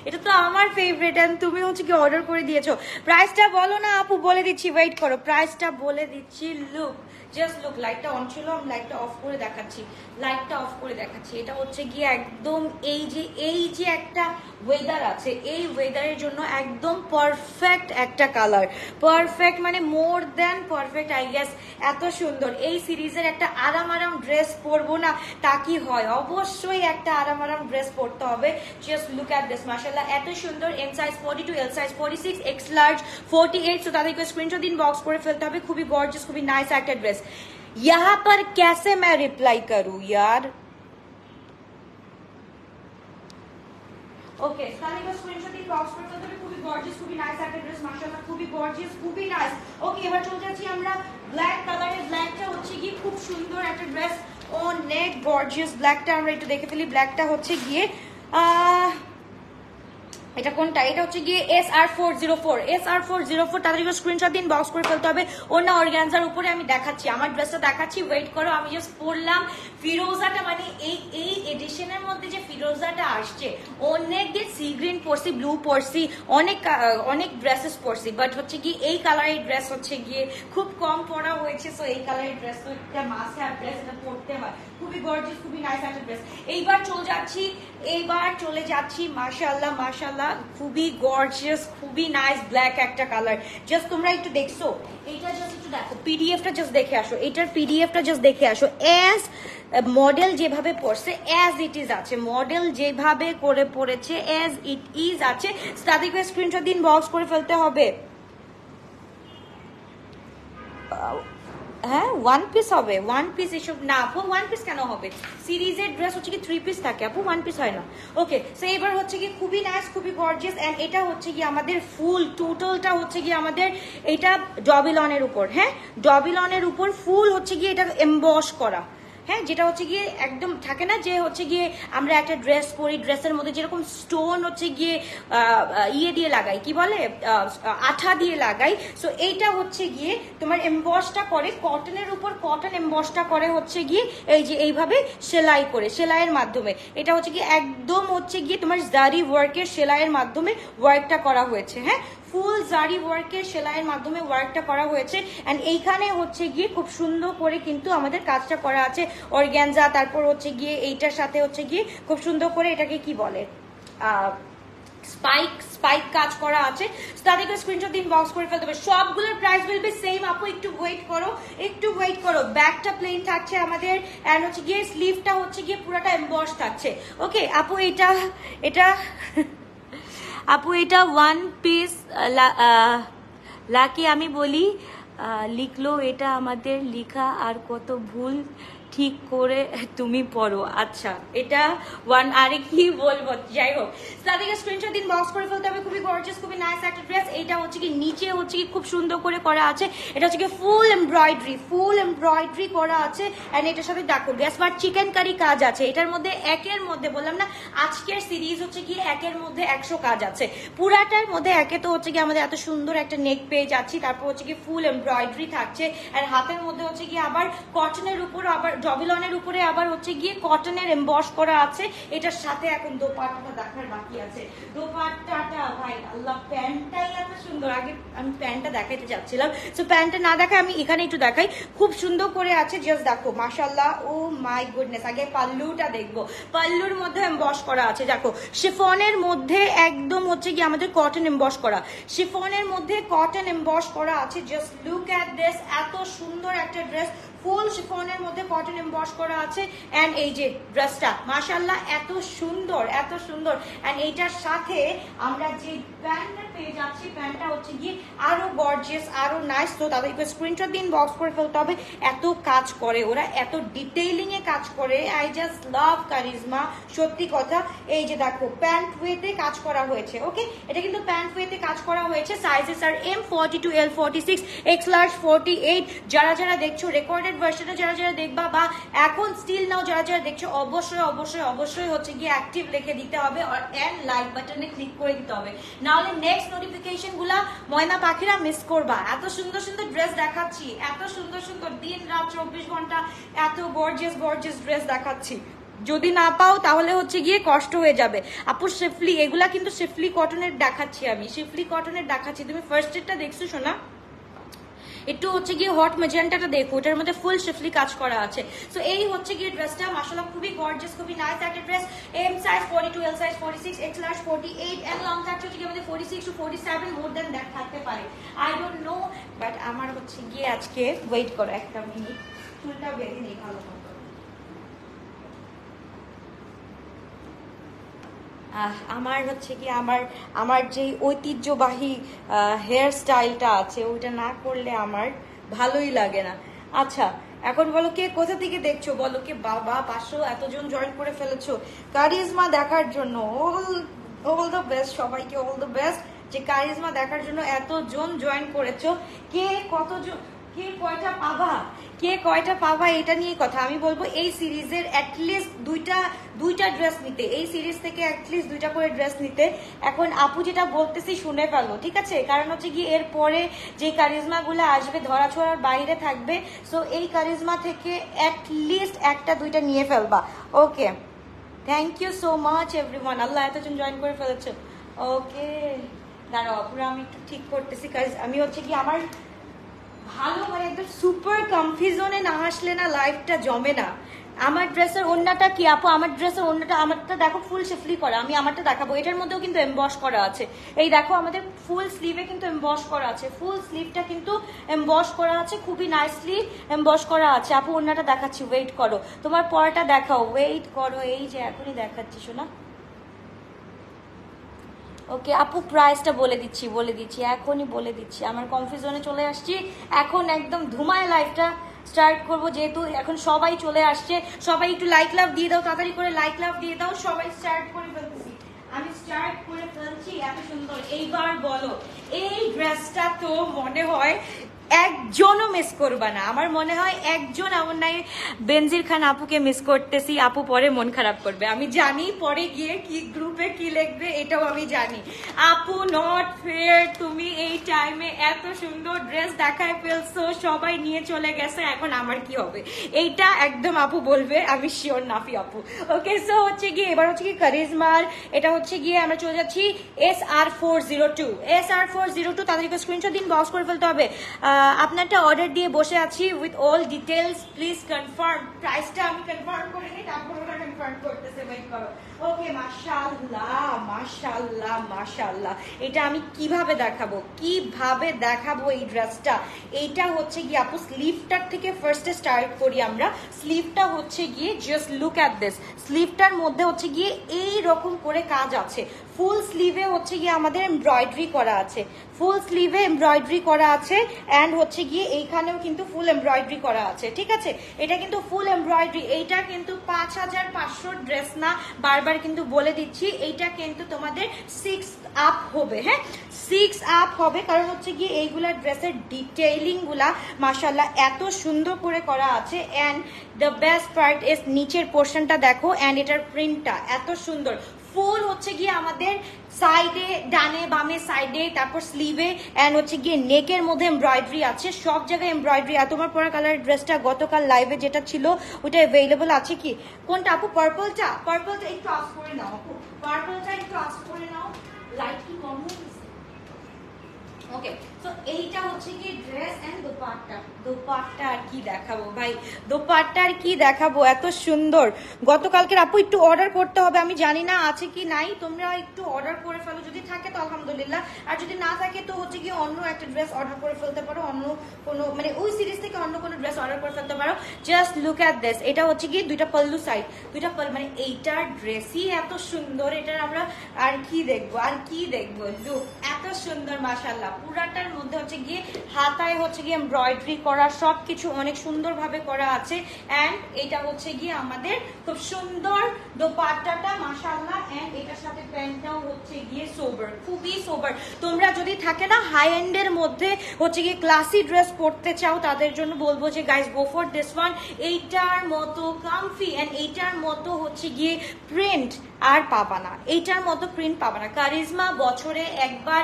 এটা তো আমার ফেভারিট, এন্ড তুমি হচ্ছে কি অর্ডার করে দিয়েছো। প্রাইসটা বলো না আপু, বলে দিচ্ছি, ওয়েট করো, প্রাইসটা বলে দিচ্ছি। লুক, জাস্ট লুক, লাইটটা অন ছিল, আমি লাইটটা অফ করে দেখাচ্ছি, লাইটটা অফ করে দেখাচ্ছি। এটা হচ্ছে গিয়ে একদম এই যে একটা ওয়েদার আছে, এই ওয়েদারের জন্য একদম পারফেক্ট একটা কালার, পারফেক্ট মানে more than perfect I guess. এত সুন্দর এই সিরিজের একটা আরাম ড্রেস পরবো না তা কি হয়? অবশ্যই একটা আরাম ড্রেস পরতে হবে। জাস্ট লুক এট দিস, মাশাআল্লাহ এত সুন্দর। M size 42, L size 46, X large 48। তো তাদেরকে স্ক্রিনশট দিন, বক্স করে ফেলতে হবে। খুবই গর্জিয়াস, খুবই নাইস একটা ড্রেস। यहाँ पर कैसे मैं रिप्लाई करूं यार? ওকে, তাহলে স্ক্রিনশট দিন, বক্স করে ফেলতে হবে। খুবই গর্জিয়াস, খুবই নাইস একটা ড্রেস, মাশাআল্লাহ খুবই গর্জিয়াস, খুবই নাইস। ওকে, এবার চলে যাচ্ছি আমরা ব্ল্যাক কালারের। ব্ল্যাকটা হচ্ছে কি খুব সুন্দর একটা ড্রেস, অনেক গর্জিয়াস। ব্ল্যাকটা আমরা একটু দেখে ফেলি। ব্ল্যাকটা হচ্ছে গিয়ে এটা কোনটা? এটা হচ্ছে গিয়ে SR404, SR404। তাদেরকে স্ক্রিনশট দিন, বক্স করে ফেলতে হবে। অন্য অর্গানজার উপরে আমি দেখাচ্ছি, আমার ড্রেসটা দেখাচ্ছি, ওয়েট করো। আমি জাস্ট পরলাম ফিরোজাটা, মানে এই এডিশনের মধ্যে যে ফিরোজাটা আসছে, অনেক দিন সি গ্রিন পরছি, ব্লু পরছি, অনেক ড্রেসেস পরছি, বাট হচ্ছে কি এই কালারের ড্রেস হচ্ছে গিয়ে খুব কম পরা হয়েছে। সো এই কালারের ড্রেস তো একটা মাস্ট হ্যাভ ড্রেস, এটা পরতে হয়। খুবই গর্জিয়াস, খুবই নাইস একটা ড্রেস। এইবার চলে যাচ্ছি মাশাআল্লাহ মাশাআল্লাহ, খুবই গর্জিয়াস, খুবই নাইস ব্ল্যাক একটা কালার। জাস্ট তোমরা একটু দেখছো, এটা জাস্ট একটু দেখো, পিডিএফটা জাস্ট দেখে আসো, এটার পিডিএফটা জাস্ট দেখে আসো। এস মডেল যেভাবে পড়ছে অ্যাজ ইট ইজ আছে, মডেল যেভাবে করে পড়েছে অ্যাজ ইট ইজ আছে। তাদেরকে স্ক্রিনশট দিন, বক্স করে ফেলতে হবে। হ্যাঁ, ওয়ান পিস হবে, ওয়ান পিস এসব না আপু, ওয়ান পিস কেন হবে? সিরিজের ড্রেস হচ্ছে কি 3 পিস থাকে আপু, ওয়ান পিস হয় না। ওকে, সো এবার হচ্ছে কি খুবই নাইস, খুবই গর্জিয়াস। এন্ড এটা হচ্ছে কি আমাদের ফুল টোটালটা হচ্ছে কি আমাদের এটা ডবিলনের উপর, হ্যাঁ ডবিলনের উপর ফুল হচ্ছে কি এটা এমবস করা, হ্যাঁ, যেটা হচ্ছে গিয়ে একদম থাকে না যে হচ্ছে গিয়ে আমরা একটা ড্রেস পরি, ড্রেসের মধ্যে যেরকম স্টোন হচ্ছে গিয়ে ইয়ে দিয়ে লাগাই, কি বলে আঠা দিয়ে লাগাই। সো এইটা হচ্ছে গিয়ে তোমার এমবসটা করে কটনের উপর, কটন এমবসটা করে হচ্ছে গিয়ে এই যে এইভাবে সেলাই করে, সেলাইয়ের মাধ্যমে। এটা হচ্ছে গিয়ে একদম হচ্ছে গিয়ে তোমার জারি ওয়ার্কের সেলাইয়ের মাধ্যমে ওয়ার্কটা করা হয়েছে, হ্যাঁ ফুল জারি ওয়ার্কের সেলাইয়ের মাধ্যমে ওয়ার্কটা করা হয়েছে। এন্ড এইখানে হচ্ছে গিয়ে খুব সুন্দর করে কিন্তু আমাদের কাজটা করা আছে অর্গানজা, তারপর হচ্ছে গিয়ে এইটার সাথে হচ্ছে গিয়ে খুব সুন্দর করে এটাকে কি বলে স্পাইক কাজ করা আছে। তাদেরকে স্ক্রিনশট দিন, বক্স করে ফেলতে হবে। সবগুলোর প্রাইস উইল বি সেম আপু, একটু ওয়েট করো, একটু ওয়েট করো। ব্যাকটা প্লেন থাকছে আমাদের, এন্ড হচ্ছে গিয়ে স্লিভটা হচ্ছে গিয়ে পুরোটা এমবস থাকছে। ওকে আপু, এটা আপু এটা ওয়ান পিস লাকি আমি বলি লিখলো, এটা আমাদের লিখা আর কত ভুল ঠিক করে তুমি পড়ো। আচ্ছা, এটা ওয়ান, আরে কি বলবো, যাই হোক তাদেরকে স্ক্রিনশট দিন, বক্স করে ফেলতে হবে। খুবই গর্জিয়াস, খুবই নাইস একটা ড্রেস। এটা হচ্ছে কি নিচে হচ্ছে কি খুব সুন্দর করে করা আছে, এটা হচ্ছে কি ফুল এমব্রয়ডারি করা আছে। এন্ড এটার সাথে দেখো গ্যাসওয়ার চিকেন কারি কাজ আছে। এটার মধ্যে একের মধ্যে বললাম না আজকের সিরিজ হচ্ছে কি একের মধ্যে 100 কাজ আছে। পুরাটার মধ্যে একে তো হচ্ছে কি আমাদের এত সুন্দর একটা নেক পেয়ে যাচ্ছি, তারপর হচ্ছে কি ফুল এমব্রয়ডারি থাকছে। আর হাতের মধ্যে হচ্ছে কি আবার কটনের উপর, আবার ডবিলনের উপরে আবার হচ্ছে গিয়ে কটনের এমবস করা আছে। এটার সাথে এখন দোপাট্টাটা দেখার বাকি আছে। দোপাট্টাটা ভাই আল্লাহ, প্যান্টটাই এত সুন্দর। আগে আমি প্যান্টটা দেখাইতে চাচ্ছিলাম, তো প্যান্টটা না দেখাই আমি এখানে একটু দেখাই। খুব সুন্দর করে আছে, জাস্ট দেখো মাশাআল্লাহ, ও মাই গুডনেস। আগে পাল্লুটা দেখবো, পাল্লুর মধ্যে এমবস করা আছে। দেখো শিফনের মধ্যে একদম হচ্ছে কি আমাদের কটন এমবস করা, শিফনের মধ্যে কটন এমবস করা আছে। জাস্ট লুক এট দিস, এত সুন্দর একটা ড্রেস, ফুল শিফনের মধ্যে কটন এমবস করা আছে। এন্ড এই যে ড্রেসটা মাশাআল্লাহ এত সুন্দর, এত সুন্দর। এন্ড এইটার সাথে আমরা যে প্যান্টটা পেয়ে যাচ্ছি, প্যান্টটা হচ্ছে গিয়ে আরো গর্জিয়াস, আরো নাইস। তো তাদেরকে স্ক্রিনশট দিন, বক্স করে ফেলতে হবে। এত কাজ করে ওরা, এত ডিটেইলিং এ কাজ করে। আই জাস্ট লাভ কারিজমা, সত্যি কথা। এই যে দেখো প্যান্ট ওয়েতে কাজ করা হয়েছে। ওকে, এটা কিন্তু প্যান্ট ওয়েতে কাজ করা হয়েছে। সাইজেস আর M42, L46, X লার্জ 48। যারা যারা দেখছো রেকর্ডেড ভার্সনে, যারা যারা দেখবা বা এখন স্টিল নাও যারা যারা দেখছো, অবশ্যই অবশ্যই অবশ্যই হচ্ছে গিয়ে অ্যাক্টিভ লিখে দিতে হবে আর এন্ড লাইক বাটনে ক্লিক করে দিতে হবে, নাহলে নেক্সট নোটিফিকেশন গুলা ময়না পাখিরা মিস করবা। এত সুন্দর সুন্দর ড্রেস দেখাচ্ছি, এত সুন্দর সুন্দর দিন রাত 24 ঘন্টা এত গর্জিয়াস গর্জিয়াস ড্রেস দেখাচ্ছি। যদি না পাও তাহলে হচ্ছে গিয়ে কষ্ট হয়ে যাবে। আপু শিফলি, এগুলা কিন্তু শিফলি কটনের দেখাচ্ছি, আমি শিফলি কটনের দেখাচ্ছি। তুমি ফার্স্ট এরটা দেখছো শোনা, একটু হচ্ছে গিয়ে হট ম্যাজেন্টাটা দেখো, এটার মধ্যে ফুল শিফলি কাজ করা আছে। সো এই হচ্ছে গিয়ে ড্রেসটা মাশাআল্লাহ খুবই গর্জিয়াস, খুবই নাইস একটা dress. M size 42, L size 46, X large 48 and long থাকছে হচ্ছে গিয়ে আমাদের 46 টু 47, মোর দ্যান দ্যাট থাকতে পারে। আই ডোন্ট নো, বাট আমার হচ্ছে গিয়ে আজকে ওয়েট করো একটা মিনিট, চুলটা বেঁধে নেই ভালো মতো। আমার হচ্ছে কি আমার যে ঐতিহ্যবাহী হেয়ার স্টাইলটা আছে ওইটা না করলে আমার ভালোই লাগে না। আচ্ছা এখন বলো কে কোথা থেকে দেখছো, বলো কে বাবা 500 এতজন জয়েন করে ফেলেছো কারিজমা দেখার জন্য। অল দ্য বেস্ট সবাইকে, অল দ্য বেস্ট যে কারিজমা দেখার জন্য এতজন জয়েন করেছো। কে কতজন, কে কয়টা পাবা, কে কয়টা পাবা এটা নিয়ে কথা। আমি বলবো এই সিরিজের অ্যাটলিস্ট দুইটা ড্রেস নিতে, এই সিরিজ থেকে অ্যাটলিস্ট 2টা করে ড্রেস নিতে। এখন আপু যেটা বলতেছি শুনে ফেলো, ঠিক আছে? কারণ হচ্ছে কি এর পরে যে কারিজমা গুলো আসবে ধরা ছোড়ার বাইরে থাকবে। সো এই কারিজমা থেকে অ্যাটলিস্ট 1টা 2টা নিয়ে ফেলবা। Okay, thank you so much everyone. আল্লাহ এতজন জয়েন করে ফেলেছো। ওকে দাঁড়াও আপুরা, আমি একটু ঠিক করতেছি, কারণ আমি হচ্ছে কি আমার ভালো মানে একদম সুপার কনফিউজনে না আসলে না লাইফটা জমে না। আমার ড্রেসের ওড়নাটা কি আপু, আমার ড্রেসের ওড়নাটা, আমারটা দেখো ফুল শিফলি করা, আমি আমারটা দেখাবো। এটার মধ্যেও কিন্তু এমবস করা আছে। এই দেখো আমাদের ফুল স্লিভে কিন্তু এমবস করা আছে, ফুল স্লিভটা কিন্তু এমবস করা আছে, খুবই নাইসলি এমবস করা আছে। আপু ওড়নাটা দেখাচ্ছি, ওয়েট করো, তোমার পরটা দেখাও, ওয়েট করো, এই যে এখনই দেখাচ্ছি শোনা। ওকে আপু প্রাইসটা বলে দিচ্ছি এখনই বলে দিচ্ছি। আমার কনফিউশনে চলে আসছি, এখন একদম ধুমায় লাইফটা স্টার্ট করব, যেহেতু এখন সবাই চলে আসছে। সবাই একটু লাইক লাভ দিয়ে দাও, তাড়াতাড়ি করে লাইক লাভ দিয়ে দাও। সবাই স্টার্ট করে ফেলতেছি, আমি স্টার্ট করে ফেলছি। এত সুন্দর, এইবার বলো এই ড্রেসটা তো মনে হয় একজনও মিস করবা না। আমার মনে হয় একজন এমন নাই, বেনজির খান আপুকে মিস করতেছি, আপু পরে মন খারাপ করবে। আমি জানি পরে গিয়ে কি গ্রুপে কি লিখবে, এটাও আমি জানি। আপু নট ফেয়ার, তুমি এই টাইমে এত সুন্দর ড্রেস দেখায় ফেলছো, সবাই নিয়ে চলে গেছে, এখন আমার কি হবে? এইটা একদম আপু বলবে, আমি শিওর নাফি আপু। ওকে সো হচ্ছে গিয়ে এবার হচ্ছে কি কারিজমার, এটা হচ্ছে গিয়ে আমরা চলে যাচ্ছি SR402। SR402 তাদেরকে স্ক্রিনশট দিন, বক্স করে ফেলতে হবে। আপনারটা অর্ডার দিয়ে বসে আছি with all details, please confirm. প্রাইসটা আমি কনফার্ম করে নিই, তারপর ওটা কনফার্ম করতেছে, ওয়েট করো। ওকে মাশাআল্লাহ মাশাআল্লাহ মাশাআল্লাহ, এটা আমি কিভাবে দেখাবো এই ড্রেসটা। এইটা হচ্ছে গিয়ে আপু স্লিভটার থেকে ফার্স্টে স্টার্ট করি আমরা। স্লিভটা হচ্ছে গিয়ে জাস্ট লুক অ্যাট দিস, স্লিভটার মধ্যে হচ্ছে গিয়ে এই রকম করে কাজ আছে। ফুল স্লিভে হচ্ছে গিয়ে আমাদের এমব্রয়ডারি করা আছে, ফুল স্লিভে এমব্রয়ডারি করা আছে। অ্যান্ড হচ্ছে গিয়ে এইখানেও কিন্তু ফুল এমব্রয়ডারি করা আছে, ঠিক আছে? এটা কিন্তু ফুল এমব্রয়ডারি। এইটা কিন্তু 5500 ড্রেস না, বারবার কিন্তু বলে দিচ্ছি, এইটা কিন্তু তোমাদের 6 আপ হবে। হ্যাঁ 6 আপ হবে, কারণ হচ্ছে গিয়ে এইগুলা ড্রেসের ডিটেইলিং গুলা মাশাআল্লাহ এত সুন্দর করে করা আছে। And the best part is নিচের পোর্শনটা দেখো, অ্যান্ড এটার প্রিন্টটা এত সুন্দর। ফুল হচ্ছে গিয়ে আমাদের সাইডে, ডানে বামে সাইডে, তারপর স্লিভে, এন্ড হচ্ছে গিয়ে নেকের মধ্যে এমব্রয়ডারি আছে, সব জায়গায় এমব্রয়ডারি। আর তোমার পরা কালারের ড্রেসটা গতকাল লাইভে যেটা ছিল ওটা অ্যাভেলেবল আছে কি? কোনটা আপু? পার্পলটা একটু আস করে নাও আপু, পার্পলটা একটু আস করে নাও। লাইট কি কম হয়ে গেছে? ওকে, তো এইটা হচ্ছে কি ড্রেস এন্ড দোপাট্টা। দোপাট্টা আর কি দেখাবো ভাই, দোপাট্টা আর কি দেখাবো, এত সুন্দর। গতকালকে আপু একটু অর্ডার করতে হবে, আমি জানি না আছে কি নাই, তোমরা একটু অর্ডার করে ফেলো, যদি থাকে তো আলহামদুলিল্লাহ, আর যদি না থাকে তো হচ্ছে কি অন্য একটা ড্রেস অর্ডার করে ফেলতে পারো, অন্য কোনো মানে ওই সিরিজ থেকে অন্য কোনো ড্রেস অর্ডার করে ফেলতে পারো। জাস্ট লুক অ্যাট দিস, এটা হচ্ছে কি দুইটা পল্লু সাইড, দুইটা পল্লু, মানে এইটার ড্রেসই এত সুন্দর, এটার আমরা আর কি দেখবো, আর কি দেখবো, লুক এত সুন্দর মাশাআল্লাহ। পুরাটার মধ্যে হচ্ছে গিয়ে হাতায় হচ্ছে গিয়ে এমব্রয়ডারি করা, সবকিছু অনেক সুন্দর ভাবে করা আছে। এন্ড এটা হচ্ছে গিয়ে আমাদের খুব সুন্দর দোপাট্টাটা মাশাআল্লাহ, এন্ড এটার সাথে প্যান্টটাও হচ্ছে গিয়ে সোবার, খুবই সোবার। তোমরা যদি থাকে না হাই এন্ড এর মধ্যে হচ্ছে গিয়ে ক্লাসি ড্রেস পরতে চাও, তাদের জন্য বলবো যে guys go for this one. এইটার মতো কমফি এন্ড এইটার মতো হচ্ছে গিয়ে প্রিন্ট আর পাবা না, এইটার মতো প্রিন্ট পাবা না। কারিজমা বছরে একবার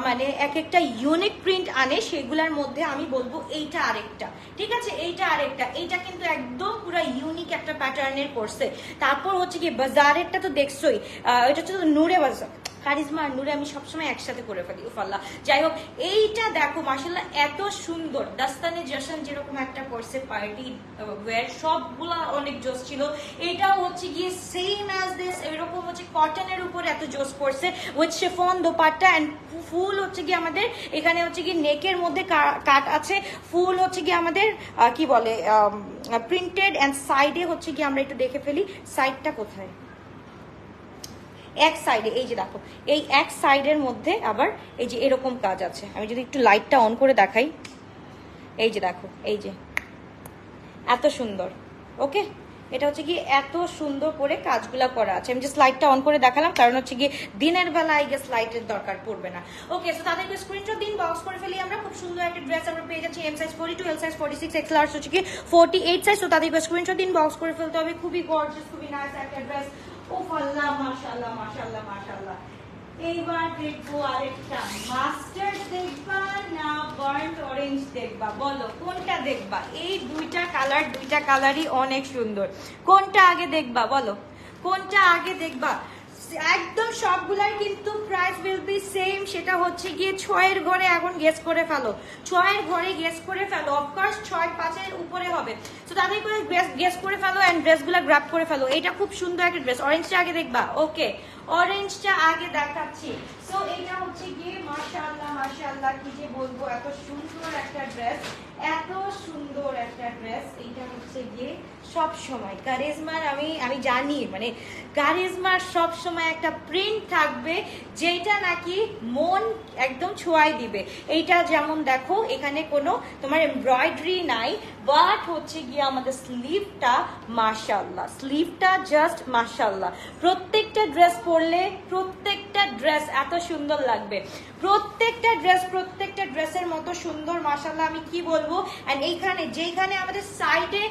মানে এক একটা ইউনিক প্রিন্ট আনে, সেগুলোর মধ্যে আমি বলবো এইটা আরেকটা, ঠিক আছে, এইটা আরেকটা। এইটা কিন্তু একদম পুরো ইউনিক একটা প্যাটার্নের করছে। তারপর হচ্ছে কি বাজারেরটা তো দেখছোই, এটা হচ্ছে নূরে বাজার, কারিজমা আর নূরে আমি সবসময় একসাথে করে ফেলি উফাল্লাহ। যাই হোক, এইটা দেখো মাশাআল্লাহ এত সুন্দর। দাস্তানে জশন যেরকম একটা করছে পার্টি ওয়্যার, সবগুলা অনেক জোস ছিল। এটাও হচ্ছে গিয়ে সেম অ্যাজ দিস, এরকম হচ্ছে কটনের উপর এত জোস করছে with chiffon dupatta and full হচ্ছে কি আমাদের এখানে হচ্ছে কি নেকের মধ্যে কাট আছে, ফুল হচ্ছে কি আমাদের কি বলে প্রিন্টেড, এন্ড সাইডে হচ্ছে কি আমরা একটু দেখে ফেলি সাইডটা কোথায়, এক সাইডে এই যে দেখো, এই এক সাইডের মধ্যে আবার এই যে এরকম কাজ আছে। আমি যদি একটু লাইটটা অন করে দেখাই, এই যে দেখো, এই যে এত সুন্দর। ওকে, এটা হচ্ছে কি এত সুন্দর করে কাজগুলা করা আছে। আমি জাস্ট লাইটটা অন করে দেখালাম, কারণ হচ্ছে কি দিনের বেলা আই গেস লাইটের দরকার পড়বে না। ওকে, সো তাদেরকে স্ক্রিনশট দিন, বক্স করে ফেলি আমরা। খুব সুন্দর একটা ড্রেস আমরা পেয়ে যাচ্ছি, M size 42, L size 46, X large হচ্ছে কি 48 সাইজ। তো তাদেরকে স্ক্রিনশট দিন, বক্স করে ফেলতে হবে। খুবই গর্জিয়াস, খুবই নাইস একটা ড্রেস। ওফ আল্লাহ, মাশাআল্লাহ মাশাআল্লাহ মাশাআল্লাহ। এইবার দেখবো আরেকটা, মাস্টার্ড দেখবা না বার্ন্ট অরেঞ্জ দেখবা, বলো কোনটা দেখবা? এই দুইটা কালার, দুইটা কালারই অনেক সুন্দর, কোনটা আগে দেখবা বলো, কোনটা আগে দেখবা? একদম সবগুলাই কিন্তু প্রাইস উইল বি সেম, সেটা হচ্ছে গিয়ে 6 এর ঘরে এখন গেস করে ফেলো, 6 এর ঘরে গেস করে ফেলো, অফকোর্স 6-5 এর উপরে হবে। তো তাদের করে গেস করে ফেলো এন্ড ড্রেসগুলো গ্র্যাব করে ফেলো। এটা খুব সুন্দর একটা ড্রেস, অরেঞ্জটা আগে দেখবা। ওকে, অরেঞ্জটা আগে দেখাচ্ছি। সো এটা হচ্ছে গিয়ে মাশাআল্লাহ মাশাআল্লাহ, কি যে বলবো, এত সুন্দর একটা ড্রেস, এত সুন্দর একটা ড্রেস। এইটা হচ্ছে গিয়ে সব সময় কারিজমার, আমি জানি মানে কারিজমার সব সময় একটা প্রিন্ট থাকবে যেটা নাকি মন একদম ছোঁয়াই দিবে। এইটা যেমন দেখো, এখানে কোনো তোমার এমব্রয়ডারি নাই, বাট হচ্ছে গিয়ে আমাদের স্লিভটা মাশাআল্লাহ, স্লিভটা জাস্ট মাশাআল্লাহ। প্রত্যেকটা ড্রেস পরলে প্রত্যেকটা ড্রেস এত সুন্দর লাগবে, প্রত্যেকটা ড্রেস প্রত্যেকটা ড্রেসের মতো সুন্দর মাশাআল্লাহ। আমি কি বলবো, এন্ড এইখানে যেখানে আমাদের সাইডে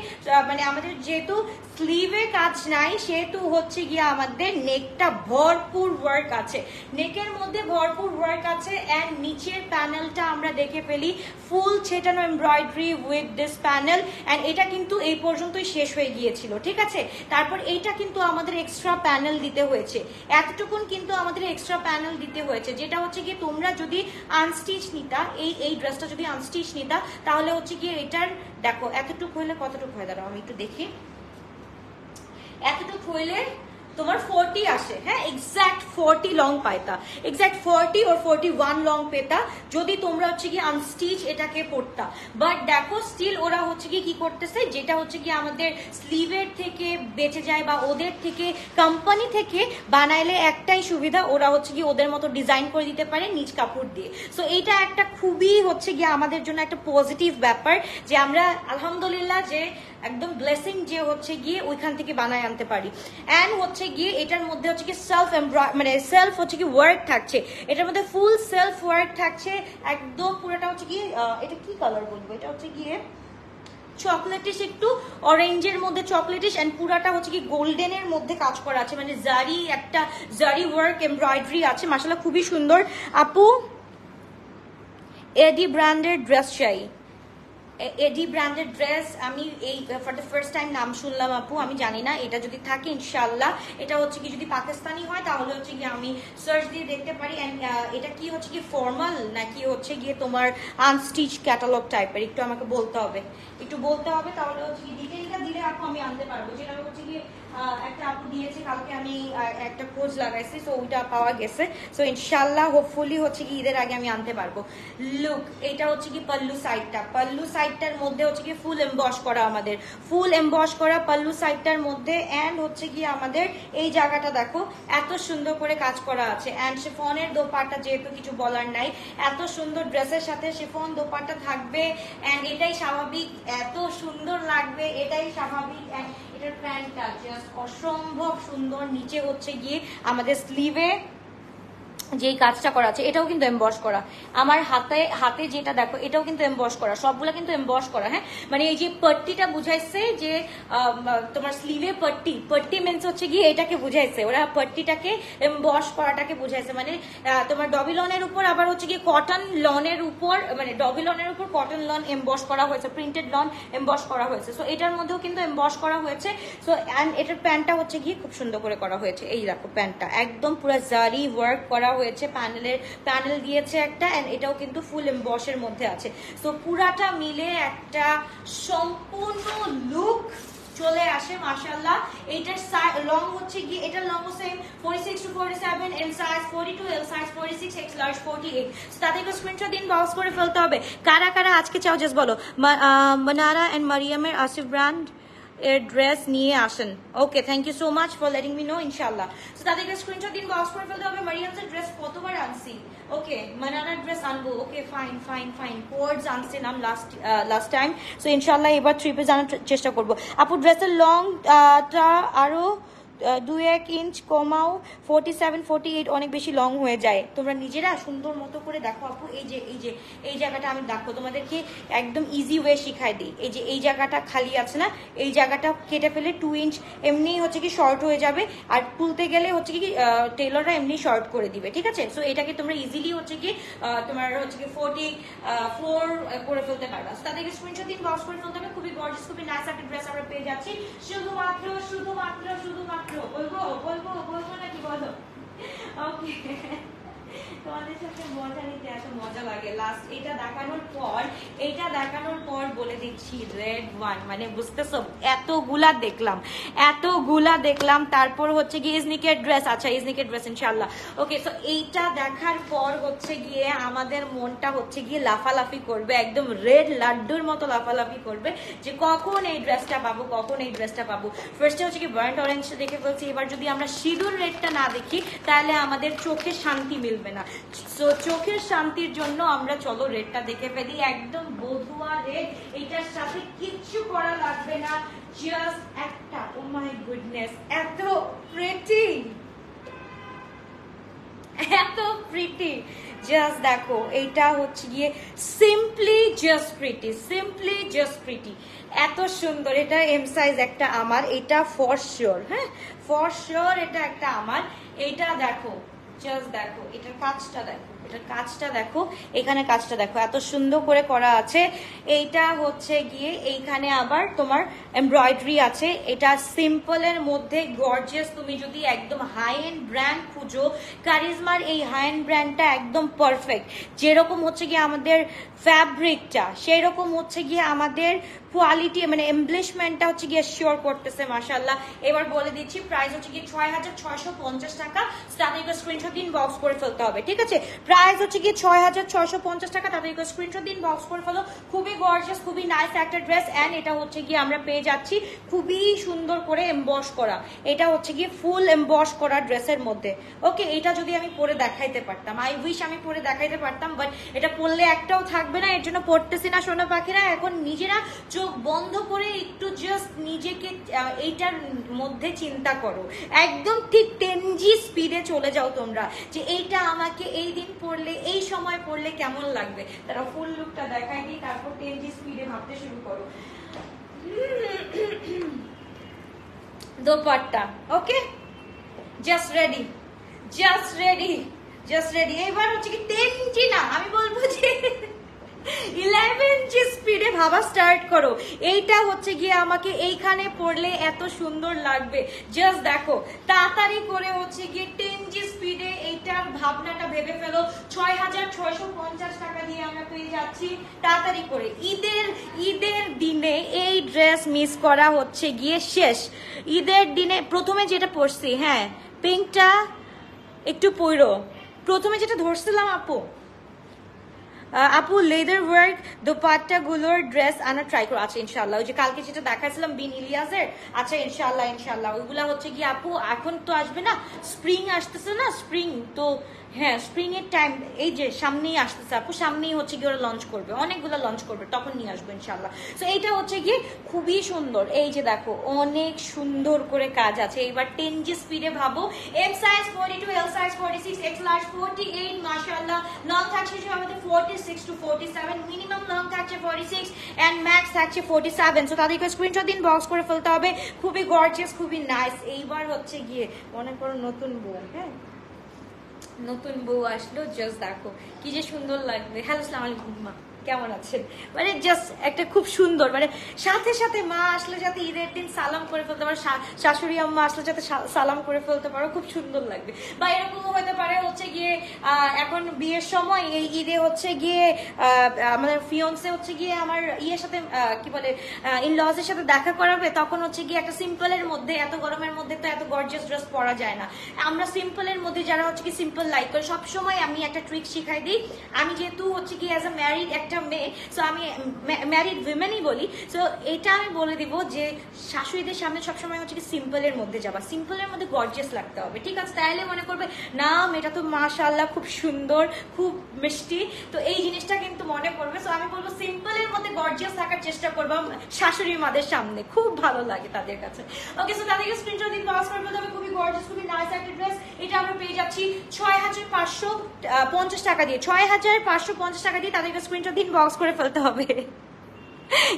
মানে আমাদের যেহেতু স্লিভে কাজ নাই, সেহেতু হচ্ছে গিয়ে আমাদের নেকটা ভরপুর ওয়ার্ক আছে, নেকের মধ্যে ভরপুর ওয়ার্ক আছে। এন্ড নিচের প্যানেলটা আমরা দেখে ফেলি, ফুল ছেটানো embroidery with this panel. And এটা কিন্তু এই পর্যন্তই শেষ হয়ে গিয়েছিল, ঠিক আছে। তারপর এইটা কিন্তু আমাদের এক্সট্রা প্যানেল দিতে হয়েছে, এতটুকুন কিন্তু আমাদের এক্সট্রা প্যানেল দিতে হয়েছে, যেটা হচ্ছে গিয়ে তোমরা যদি আনস্টিচ নিতা, এই ড্রেসটা যদি আনস্টিচ নিতা, তাহলে হচ্ছে গিয়ে এটার দেখো এতটুকু হইলে কতটুকু হয়, দাঁড়াও আমি একটু দেখি, এতটুকু হইলে তোমার 40 আসে, হ্যাঁ, এক্সাক্ট 40 লং পাইতা, এক্সাক্ট 40 or 41 লং পেতা যদি তোমরা হচ্ছে কি আনস্টিচ এটাকে পড়তা। বাট দেখো স্টিল ওরা হচ্ছে কি করতেছে, যেটা হচ্ছে কি আমাদের স্লিভের থেকে বেঁচে যায় বা ওদের থেকে কোম্পানি থেকে বানাইলে একটাই সুবিধা, ওরা হচ্ছে কি ওদের মতো ডিজাইন করে দিতে পারে নিজ কাপড় দিয়ে। সো এইটা একটা খুবই হচ্ছে গিয়ে আমাদের জন্য একটা পজিটিভ ব্যাপার, যে আমরা আলহামদুলিল্লাহ যে একদম ব্লেসিং যে হচ্ছে গিয়ে ওইখান থেকে বানায় আনতে পারি। এন্ড হচ্ছে গিয়ে এটার মধ্যে হচ্ছে কি সেলফ মানে সেলফ হচ্ছে কি ওয়ার্ক থাকছে, এটার মধ্যে ফুল সেলফ ওয়ার্ক থাকছে একদম পুরোটা হচ্ছে কি এটা কি কালার বলবো, এটা হচ্ছে গিয়ে চকলেটিশ, একটু অরেঞ্জের মধ্যে চকলেটিশ, এন্ড পুরাটা হচ্ছে কি গোল্ডেনের মধ্যে কাজ করা আছে, মানে জারি একটা জারি ওয়ার্ক এমব্রয়ডারি আছে মাশাআল্লাহ, খুবই সুন্দর। আপু এডি ব্র্যান্ডের ড্রেস চাই, এডি ব্র্যান্ডের ড্রেস আমি এই ফর দ্য ফার্স্ট টাইম নাম শুনলাম আপু, আমি জানি না, এটা যদি থাকে ইনশাল্লাহ এটা হচ্ছে কি যদি পাকিস্তানি হয় তাহলে হচ্ছে কি আমি সার্চ দিয়ে দেখতে পারি। অ্যান্ড এটা কি হচ্ছে কি ফর্মাল নাকি হচ্ছে গিয়ে তোমার আনস্টিচ ক্যাটালগ টাইপের, একটু আমাকে বলতে হবে, তাহলে হচ্ছে কি ডিটেইলটা দিলে আপু আমি আনতে পারবো। যেটা হচ্ছে কি একটা আপু দিয়েছে কালকে, আমি একটা খোঁজ লাগাইছি, সো ওইটা পাওয়া গেছে। সো ইনশাল্লাহ হোপফুলি হচ্ছে কি ঈদের আগে আমি আনতে পারবো। লুক, এটা হচ্ছে কি পাল্লু সাইডটার মধ্যে হচ্ছে কি ফুল এমবস করা, আমাদের ফুল এমবস করা পাল্লু সাইডটার মধ্যে। অ্যান্ড হচ্ছে কি আমাদের এই জায়গাটা দেখো এত সুন্দর করে কাজ করা আছে। অ্যান্ড শিফনের দোপাট্টা, যেহেতু কিছু বলার নাই, এত সুন্দর ড্রেসের সাথে শিফন দোপাট্টা থাকবে। অ্যান্ড এটাই স্বাভাবিক, এত সুন্দর লাগবে, এটাই স্বাভাবিক। এটার প্যান্টটা জাস্ট অসম্ভব সুন্দর, নিচে হচ্ছে গিয়ে আমাদের স্লিভে যেই কাজটা করা আছে এটাও কিন্তু এমবস করা। আমার হাতে যেটা দেখো এটাও কিন্তু এমবস করা, সবগুলা কিন্তু এমবস করা। হ্যাঁ, মানে এই যে পট্টিটা বুঝাইছে যে তোমার স্লিভে পট্টি মিন্স হচ্ছে গিয়ে এটাকে বুঝাইছে, ওরা পট্টিটাকে এমবস করাটাকে বুঝাইছে। মানে তোমার ডবি লনের উপর আবার হচ্ছে গিয়ে কটন লনের উপর, মানে ডবি লনের উপর কটন লন এমবস করা হয়েছে, প্রিন্টেড লন এমবস করা হয়েছে। সো এটার মধ্যেও কিন্তু এমবস করা হয়েছে। সো অ্যান্ড এটার প্যান্টটা হচ্ছে গিয়ে খুব সুন্দর করে করা হয়েছে। এই দেখো প্যান্টটা একদম পুরো জারি ওয়ার্ক করা হয়েছে, প্যানেল দিয়েছে একটা। এন্ড এটাও কিন্তু ফুল এমবসের মধ্যে আছে। সো পুরাটা মিলে একটা সম্পূর্ণ লুক চলে আসে মাশাআল্লাহ। এটার লং হচ্ছে কি, এটার লং হচ্ছে 46 to 47, M size 42, L size 46, X large 48। তাতে একটু স্ক্রিনশট দিন, বক্স করে ফেলতে হবে। কারা কারা আজকে চাও জাস্ট বলো। মানারা এন্ড মারিয়ামের আসিফ ব্র্যান্ড এর ড্রেস নিয়ে আসেন। Okay, thank you so much for letting me know. ইনশাআল্লাহ সো তাদেরকে স্ক্রিনশট দিন, বক্স করে ফেলতে হবে। মারিয়ামসের ড্রেস কতবার আনছি, ওকে মানারার ড্রেস আনবো, ওকে ফাইন কোয়ার্ডস আনছিলাম লাস্ট টাইম। সো ইনশাআল্লাহ এবার 3 পিস আনার চেষ্টা করবো। আপু ড্রেসের লংটা আরো 2-1 ইঞ্চ কমাও, 47 48 অনেক বেশি লং হয়ে যায়। তোমরা নিজেরা সুন্দর মতো করে দেখো আপু। এই জায়গাটা আমি দেখো তোমাদেরকে একদম ইজি ওয়ে শিখাই দিই। এই যে এই জায়গাটা খালি আছে না, এই জায়গাটা কেটে ফেলে 2 ইঞ্চ এমনি হচ্ছে কি শর্ট হয়ে যাবে। আর তুলতে গেলে হচ্ছে কি টেলররা এমনি শর্ট করে দিবে, ঠিক আছে। সো এটাকে তোমরা ইজিলি হচ্ছে কি তোমার হচ্ছে কি 44 করে ফেলতে পারবা। তাদেরকে স্ক্রিনশট দিন, বক্স করে ফেলতে হবে। খুবই গর্জিয়াস, খুবই নাইস একটা ড্রেস আমরা পেয়ে যাচ্ছি। শুধুমাত্র বলবো নাকি বলো? ওকে, তোমাদের সাথে মজা নিতে এত মজা লাগে। লাস্ট এটা দেখানোর পর বলে দিচ্ছি রেড ওয়ান, মানে বুঝতেছো এতগুলা দেখলাম। তারপর হচ্ছে গিয়ে ইজনিকের ড্রেস, আচ্ছা ইজনিকের ড্রেস ইনশাআল্লাহ। ওকে, সো এইটা দেখার পর হচ্ছে গিয়ে আমাদের মনটা হচ্ছে গিয়ে লাফালাফি করবে, একদম রেড লাড্ডুর মতো লাফালাফি করবে যে কখন এই ড্রেসটা পাবো। ফার্স্টে হচ্ছে কি বার্ন্ট অরেঞ্জ দেখে ফেলছি। এবার যদি আমরা সিঁদুর রেডটা না দেখি তাহলে আমাদের চোখে শান্তি মিলবে না। সো চোখের শান্তির জন্য আমরা চলো রেডটা দেখে ফেলি, একদম বধুয়া রেড। এটার সাথে কিচ্ছু করা লাগবে না, জাস্ট একটা, ও মাই গুডনেস এত প্রিটি, জাস্ট দেখো। এইটা হচ্ছে গিয়ে সিম্পলি জাস্ট প্রিটি, এত সুন্দর। এটা এম সাইজ একটা আমার, এটা ফর শিওর, হ্যাঁ ফর শিওর এটা একটা আমার। এটা দেখো, জাস্ট দেখো এটার কাজটা দেখো, এখানে কাজটা দেখো এত সুন্দর করে করা আছে। এইটা হচ্ছে গিয়ে এইখানে আবার তোমার এমব্রয়ডারি আছে। এটা সিম্পলের মধ্যে গর্জিয়াস। তুমি যদি একদম হাই এন্ড ব্র্যান্ড খুঁজো, কারিজমার এই হাই এন্ড ব্র্যান্ডটা একদম পারফেক্ট। যেরকম হচ্ছে গিয়ে আমাদের ফ্যাব্রিকটা, সেই রকম হচ্ছে গিয়ে আমাদের কোয়ালিটি, মানে এমব্লিশমেন্টটা হচ্ছে গিয়ে শিওর করতেছে মাশাআল্লাহ। এবার বলে দিচ্ছি প্রাইস হচ্ছে গিয়ে 6650 টাকা। তাদেরকে স্ক্রিনশট দিন, বক্স করে ফেলতে হবে, ঠিক আছে। প্রাইস হচ্ছে গিয়ে 6650 টাকা। তাদেরকে স্ক্রিনশট দিন, বক্স করে ফেলো। খুবই গর্জিয়াস, খুবই নাইস একটা ড্রেস। এন্ড এটা হচ্ছে গিয়ে আমরা পেয়ে যাচ্ছি খুবই সুন্দর করে এমবস করা। এটা হচ্ছে গিয়ে ফুল এমবস করা ড্রেসের মধ্যে। ওকে, এটা যদি আমি পরে দেখাইতে পারতাম, আই উইশ আমি পরে দেখাইতে পারতাম, বাট এটা পরলে একটাও থাকবে না, এর জন্য পড়তেছি না সোনা পাখিরা। এখন নিজেরা চোখ বন্ধ করে একটু জাস্ট নিজেকে এইটার মধ্যে চিন্তা করো, একদম ঠিক 10G স্পিডে চলে যাও তোমরা, যে এইটা আমাকে এই দিন পড়লে, এই সময় পড়লে কেমন লাগবে। তারা ফুল লুকটা দেখাই দিই, তারপর 10G স্পিডে ভাবতে শুরু করো। দোপাট্টা, ওকে, জাস্ট রেডি। এবার হচ্ছে কি 10G না, আমি বলবো যে 11 জি স্পিডে ভাবা স্টার্ট করো। এইটা হচ্ছে গিয়ে আমাকে এইখানে পড়লে এত সুন্দর লাগবে, জাস্ট দেখো। তাড়াতাড়ি করে হচ্ছে গিয়ে 10 জি স্পিডে এইটার ভাবনাটা ভেবে ফেলো। 6,650 টাকা দিয়ে আমরা পেয়ে যাচ্ছি তাড়াতাড়ি করে। ঈদের দিনে এই ড্রেস মিস করা হচ্ছে গিয়ে শেষ। ঈদের দিনে প্রথমে যেটা পরছি, হ্যাঁ পিঙ্কটা একটু পইরো। প্রথমে যেটা ধরছিলাম আপু লেদার ওয়ার্ক দোপাট্টা গুলোর ড্রেস আনা ট্রাই করো। আচ্ছা ইনশাল্লাহ। ওই যে কালকে যেটা দেখাচ্ছিলাম বিন ইলিয়াসের, আচ্ছা ইনশাল্লাহ ওইগুলা হচ্ছে কি আপু এখন তো আসবে না, স্প্রিং আসতেছে না, স্প্রিং তো হ্যাঁ স্প্রিং এর টাইম এই যে সামনেই আসতেছে আপু, সামনেই হচ্ছে গিয়ে ওরা লঞ্চ করবে, অনেকগুলো লঞ্চ করবে, তখন নিয়ে আসবো ইনশাল্লাহ। তো এইটা হচ্ছে গিয়ে খুবই সুন্দর, এই যে দেখো অনেক সুন্দর করে কাজ আছে। এবার 10 জি স্পিডে ভাবো। M size 42, L size 46, X large 48, মাশাআল্লাহ। লং থাকছে আমাদের 46 to 47, মিনিমাম লং থাকছে 46 এন্ড ম্যাক্স থাকছে 47। সো তাদেরকে স্ক্রিনশট দিন, বক্স করে ফেলতে হবে। খুবই গর্জিয়াস, খুবই নাইস। এইবার হচ্ছে গিয়ে মনে করো নতুন বউ, হ্যাঁ নতুন বউ আসলো, জাস্ট দেখো কি যে সুন্দর লাগবে। হ্যালো আসসালামু আলাইকুম মা, কেমন আছেন? মানে জাস্ট একটা খুব সুন্দর, মানে সাথে সাথে মা আসলে যাতে ঈদের দিন সালাম করে ফেলতে পারো, শাশুড়ি আম্মা আসলে যাতে সালাম করে ফেলতে পারো, খুব সুন্দর লাগবে। বা এরকমও হতে পারে হচ্ছে গিয়ে এখন বিয়ের সময় এই ঈদে হচ্ছে গিয়ে আমাদের ফিয়ন্সে হচ্ছে গিয়ে আমার ইয়ের সাথে কি বলে ইনলজ এর সাথে দেখা করাবে, তখন হচ্ছে গিয়ে একটা সিম্পলের মধ্যে, এত গরমের মধ্যে তো এত গর্জিয়াস ড্রেস পরা যায় না। আমরা সিম্পলের মধ্যে যারা হচ্ছে কি সিম্পল লাইক করে, সবসময় আমি একটা ট্রিক শিখাই দিই। আমি যেহেতু হচ্ছে কি অ্যাজ আ ম্যারিড একটা মেয়ে, সো আমি ম্যারিড উইমেনই বলি। সো এটা আমি বলে দিব যে শাশুড়িদের সামনে সবসময় হচ্ছে কি সিম্পলের মধ্যে যাবা, সিম্পলের মধ্যে গর্জিয়াস লাগতে হবে, ঠিক আছে? তাহলে মনে করবে না এটা তো মাশাআল্লাহ খুব সুন্দর, খুব মিষ্টি। তো এই জিনিসটা কিন্তু মনে করবে। সো আমি বলবো সিম্পলের মধ্যে গর্জিয়াস থাকার চেষ্টা করবা শাশুড়ি মাদের সামনে, খুব ভালো লাগে তাদের কাছে। ওকে, সো তাদেরকে স্ক্রিনশট দিন, পাস করে ফেলতে হবে। খুবই গর্জিয়াস, খুবই নাইস একটা ড্রেস। এটা আমরা পেয়ে যাচ্ছি 6,550 টাকা দিয়ে। 6,550 টাকা দিয়ে তাদেরকে স্ক্রিনশট দিন, বক্স করে ফেলতে হবে।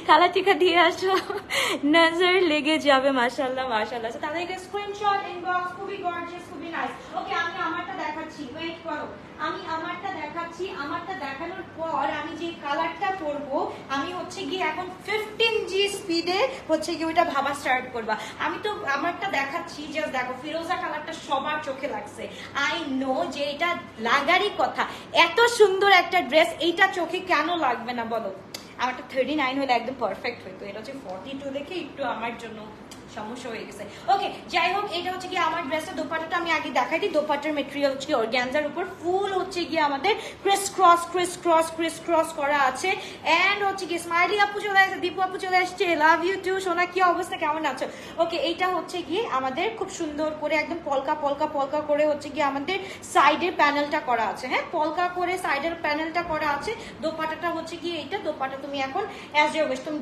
কালা টিকা দিয়ে আসো, নজর লেগে যাবে। মাশাআল্লাহ মাশাআল্লাহ। তাদেরকে স্ক্রিনশট ইনবক্স। খুবই গর্জিয়াস, খুবই নাইস। ওকে, আমি আমারটা দেখাচ্ছি, ওয়েট করো। আমি আমারটা দেখাচ্ছি। আমারটা দেখানোর পর আমি যে কালারটা পরবো, আমি হচ্ছে গিয়ে এখন 15 জি স্পিডে হচ্ছে গিয়ে ওইটা ভাবা স্টার্ট করবা। আমি তো আমারটা দেখাচ্ছি, জাস্ট দেখো ফিরোজা কালারটা সবার চোখে লাগছে। আই নো যে এটা লাগারই কথা, এত সুন্দর একটা ড্রেস, এইটা চোখে কেন লাগবে না বলো? আমারটা 39 হলে একদম পারফেক্ট হইতো, এটা হচ্ছে 42 দেখে একটু আমার জন্য সমস্যা হয়ে গেছে। ওকে, যাই হোক, এটা হচ্ছে গিয়ে আমার ড্রেসের দোপাট্টাটা আমি আগে দেখাই দিই। দোপাট্টার মেটেরিয়াল হচ্ছে অর্গানজার উপর, ফুল হচ্ছে গিয়ে আমাদের ক্রিস ক্রস করা আছে। এন্ড হচ্ছে গিয়ে স্মাইলি আপু চলে আসছে, দীপু আপু চলে আসছে, লাভ ইউ টু সোনা, কি অবস্থা, কেমন আছো? ওকে, এইটা হচ্ছে গিয়ে আমাদের খুব সুন্দর করে একদম পলকা করে হচ্ছে গিয়ে আমাদের সাইডের প্যানেলটা করা আছে, হ্যাঁ পলকা করে সাইডের প্যানেলটা করা আছে। দোপাট্টাটা হচ্ছে গিয়ে এইটা দোপাট্টা তুমি এখন অ্যাজ ইউর উইশ, তুমি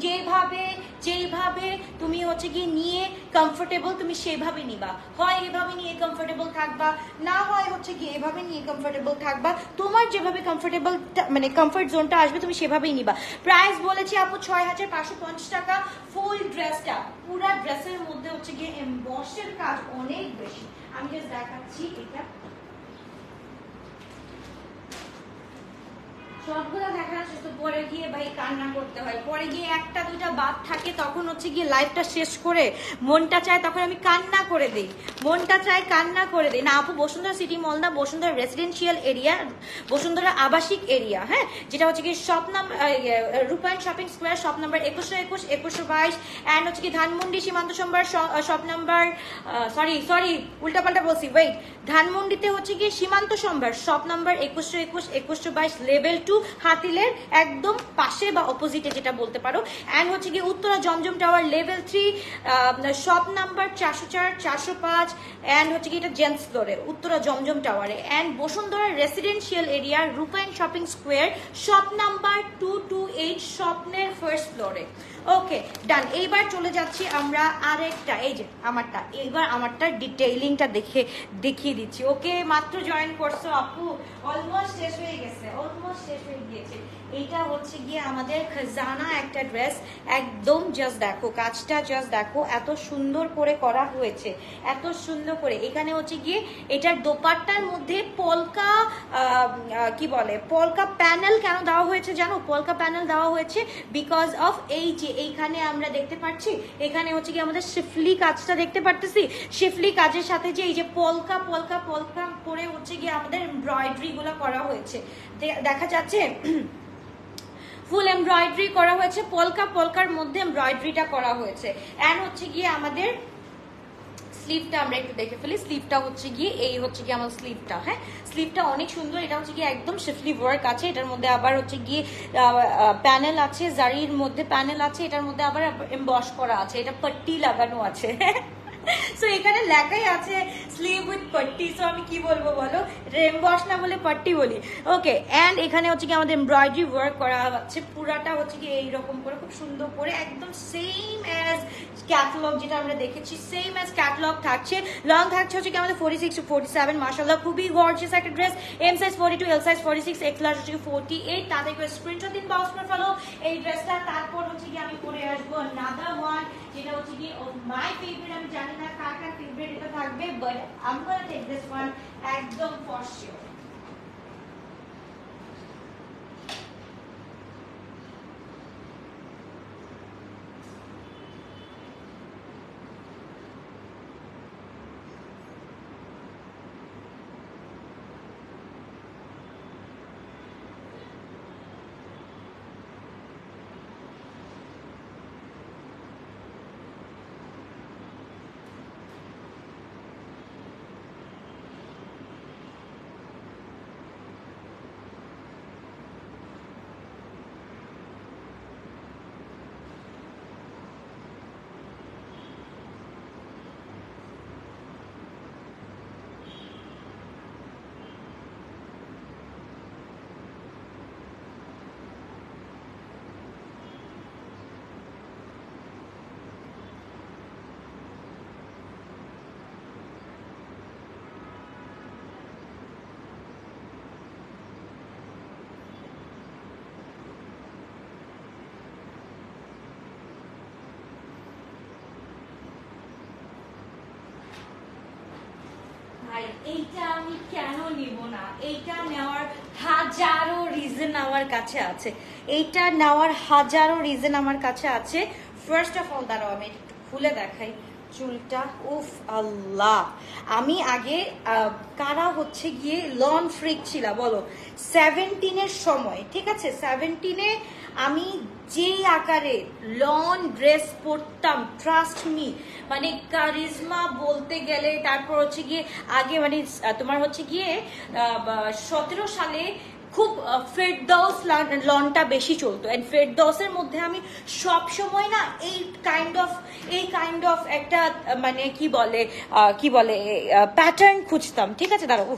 যেইভাবে তুমি হচ্ছে গিয়ে নিয়ে কমফোর্টেবল তুমি সেভাবে নিবা। হয় এভাবে নিয়ে কমফোর্টেবল থাকবা, না হয় হচ্ছে গিয়ে এভাবে নিয়ে কমফোর্টেবল থাকবা। তোমার যেভাবে কমফোর্টেবল মানে কমফোর্ট জোনটা আসবে তুমি সেভাবেই নিবা। প্রাইস বলেছি আপু 6,550 টাকা। ফুল ড্রেসটা, পুরা ড্রেসের মধ্যে হচ্ছে গিয়ে এমবসের কাজ অনেক বেশি। আমি জাস্ট দেখাচ্ছি এটা, সবগুলো দেখার শেষ তো পরে গিয়ে ভাই কান্না করতে হয়, পরে গিয়ে একটা দুইটা বাদ থাকে, তখন হচ্ছে গিয়ে লাইফটা শেষ করে মনটা চায় তখন আমি কান্না করে দিই, মনটা চায় কান্না করে দিই। না আপু, বসুন্ধরা সিটি মল না, বসুন্ধরা রেসিডেন্সিয়াল এরিয়া, বসুন্ধরা আবাসিক এরিয়া, হ্যাঁ, যেটা হচ্ছে কি শপ নাম্বার রূপায়ণ shopping square, shop number 2121, 2122, and হচ্ছে কি ধানমন্ডি সীমান্ত সম্ভার শপ নাম্বার সরি উল্টাপাল্টা বলছি, ওয়েট, ধানমন্ডিতে হচ্ছে গিয়ে সীমান্ত সম্ভার শপ নাম্বার 2121, 2122, লেভেল 2 হাতিলের একদম পাশে বা অপোজিটে যেটা বলতে পারো। অ্যান্ড হচ্ছে গিয়ে Uttara Zamzam tower level 3 shop number 404, 405, and হচ্ছে কি এটা জেন্টস ফ্লোরে উত্তরা জমজম টাওয়ারে। And Bashundhara residential area Rupayan shopping square shop number 228, স্বপ্নের ফার্স্ট ফ্লোরে। ওকে ডান। এইবার চলে যাচ্ছি আমরা আরেকটা, এই যে আমারটা, এইবার আমারটা ডিটেইলিংটা দেখিয়ে দিচ্ছি। ওকে, মাত্র জয়েন করছো আপু, অলমোস্ট শেষ হয়ে গেছে, অলমোস্ট শেষ হয়ে গিয়েছে। এটা হচ্ছে গিয়ে আমাদের খাজানা একটা ড্রেস, একদম জাস্ট দেখো কাজটা, জাস্ট দেখো এত সুন্দর করে করা হয়েছে, এত সুন্দর করে। এখানে হচ্ছে গিয়ে এটার দোপাট্টার মধ্যে পলকা কি বলে পলকা প্যানেল কেন দেওয়া হয়েছে জানো? পলকা প্যানেল দেওয়া হয়েছে বিকজ অফ এই যে এইখানে আমরা দেখতে পাচ্ছি, এখানে হচ্ছে কি আমাদের শিফলি কাজটা দেখতে পারতেছি, শিফলি কাজের সাথে যে এই যে পলকা পলকা পলকা করে হচ্ছে গিয়ে আমাদের এমব্রয়ডারি গুলো করা হয়েছে, দেখা যাচ্ছে ফুল এমব্রয়ডারি করা হয়েছে, পলকা পলকার মধ্যে এমব্রয়ডারিটা করা হয়েছে। এন্ড হচ্ছে গিয়ে আমাদের স্লিভটা আমরা একটু দেখে ফেলি। স্লিভটা হচ্ছে গিয়ে এই হচ্ছে গিয়ে আমার স্লিভটা, হ্যাঁ স্লিভটা অনেক সুন্দর। এটা হচ্ছে গিয়ে একদম শিফলি ওয়ার্ক আছে, এটার মধ্যে আবার হচ্ছে গিয়ে প্যানেল আছে, জারির মধ্যে প্যানেল আছে, এটার মধ্যে আবার এমবস করা আছে, এটা পট্টি লাগানো আছে। সো এখানে লেখাই আছে স্লিভ উইথ পট্টি। সো আমি কি বলবো বলো, এমবস না বলে পট্টি বলি, ওকে। এন্ড এখানে হচ্ছে কি আমাদের এমব্রয়ডারি ওয়ার্ক করা আছে, পুরাটা হচ্ছে কি এইরকম করে খুব সুন্দর করে একদম সেম অ্যাজ ক্যাটালগ যেটা আমরা দেখেছি, সেম অ্যাজ ক্যাটালগ থাকছে। লং থাকছে হচ্ছে কি আমাদের 46 to 47, মাশাআল্লাহ খুবই গর্জিয়াস একটা dress. M size 42, L size 46, X large হচ্ছে 48। তাতে করে স্ক্রিনশট দিন, বাউন্স করে ফেলো এই ড্রেসটা। তারপর হচ্ছে কি আমি পরে আসবো another one যেটা হচ্ছে কি মাই ফেভারিট। আমি জানি না কার কার ফেভারিট এটা থাকবে, বাট আমি গোনা টেক দিস ওয়ান একদম ফর শিওর। এইটা আমি কেন নিব না? এইটা নেওয়ার হাজারো রিজন আমার কাছে আছে, এইটা নেওয়ার হাজারো রিজন আমার কাছে আছে। ফার্স্ট অফ অল দাঁড়াও আমি একটু খুলে দেখাই চুলটা। উফ আল্লাহ, আমি আগে কারা হচ্ছে গিয়ে লন ফ্রিক ছিল বলো 17-এর সময়, ঠিক আছে 17-এ আমি যেই আকারে লন ড্রেস পরতাম, ট্রাস্ট মি, মানে কারিজমা বলতে গেলে। তারপর হচ্ছে গিয়ে আগে মানে তোমার হচ্ছে গিয়ে 17 সালে খুব ফেরদৌস লনটা বেশি চলতো, এন্ড ফেরদৌসের মধ্যে আমি সব সময় না এই কাইন্ড অফ একটা মানে কি বলে প্যাটার্ন খুঁজতাম, ঠিক আছে দাঁড়াও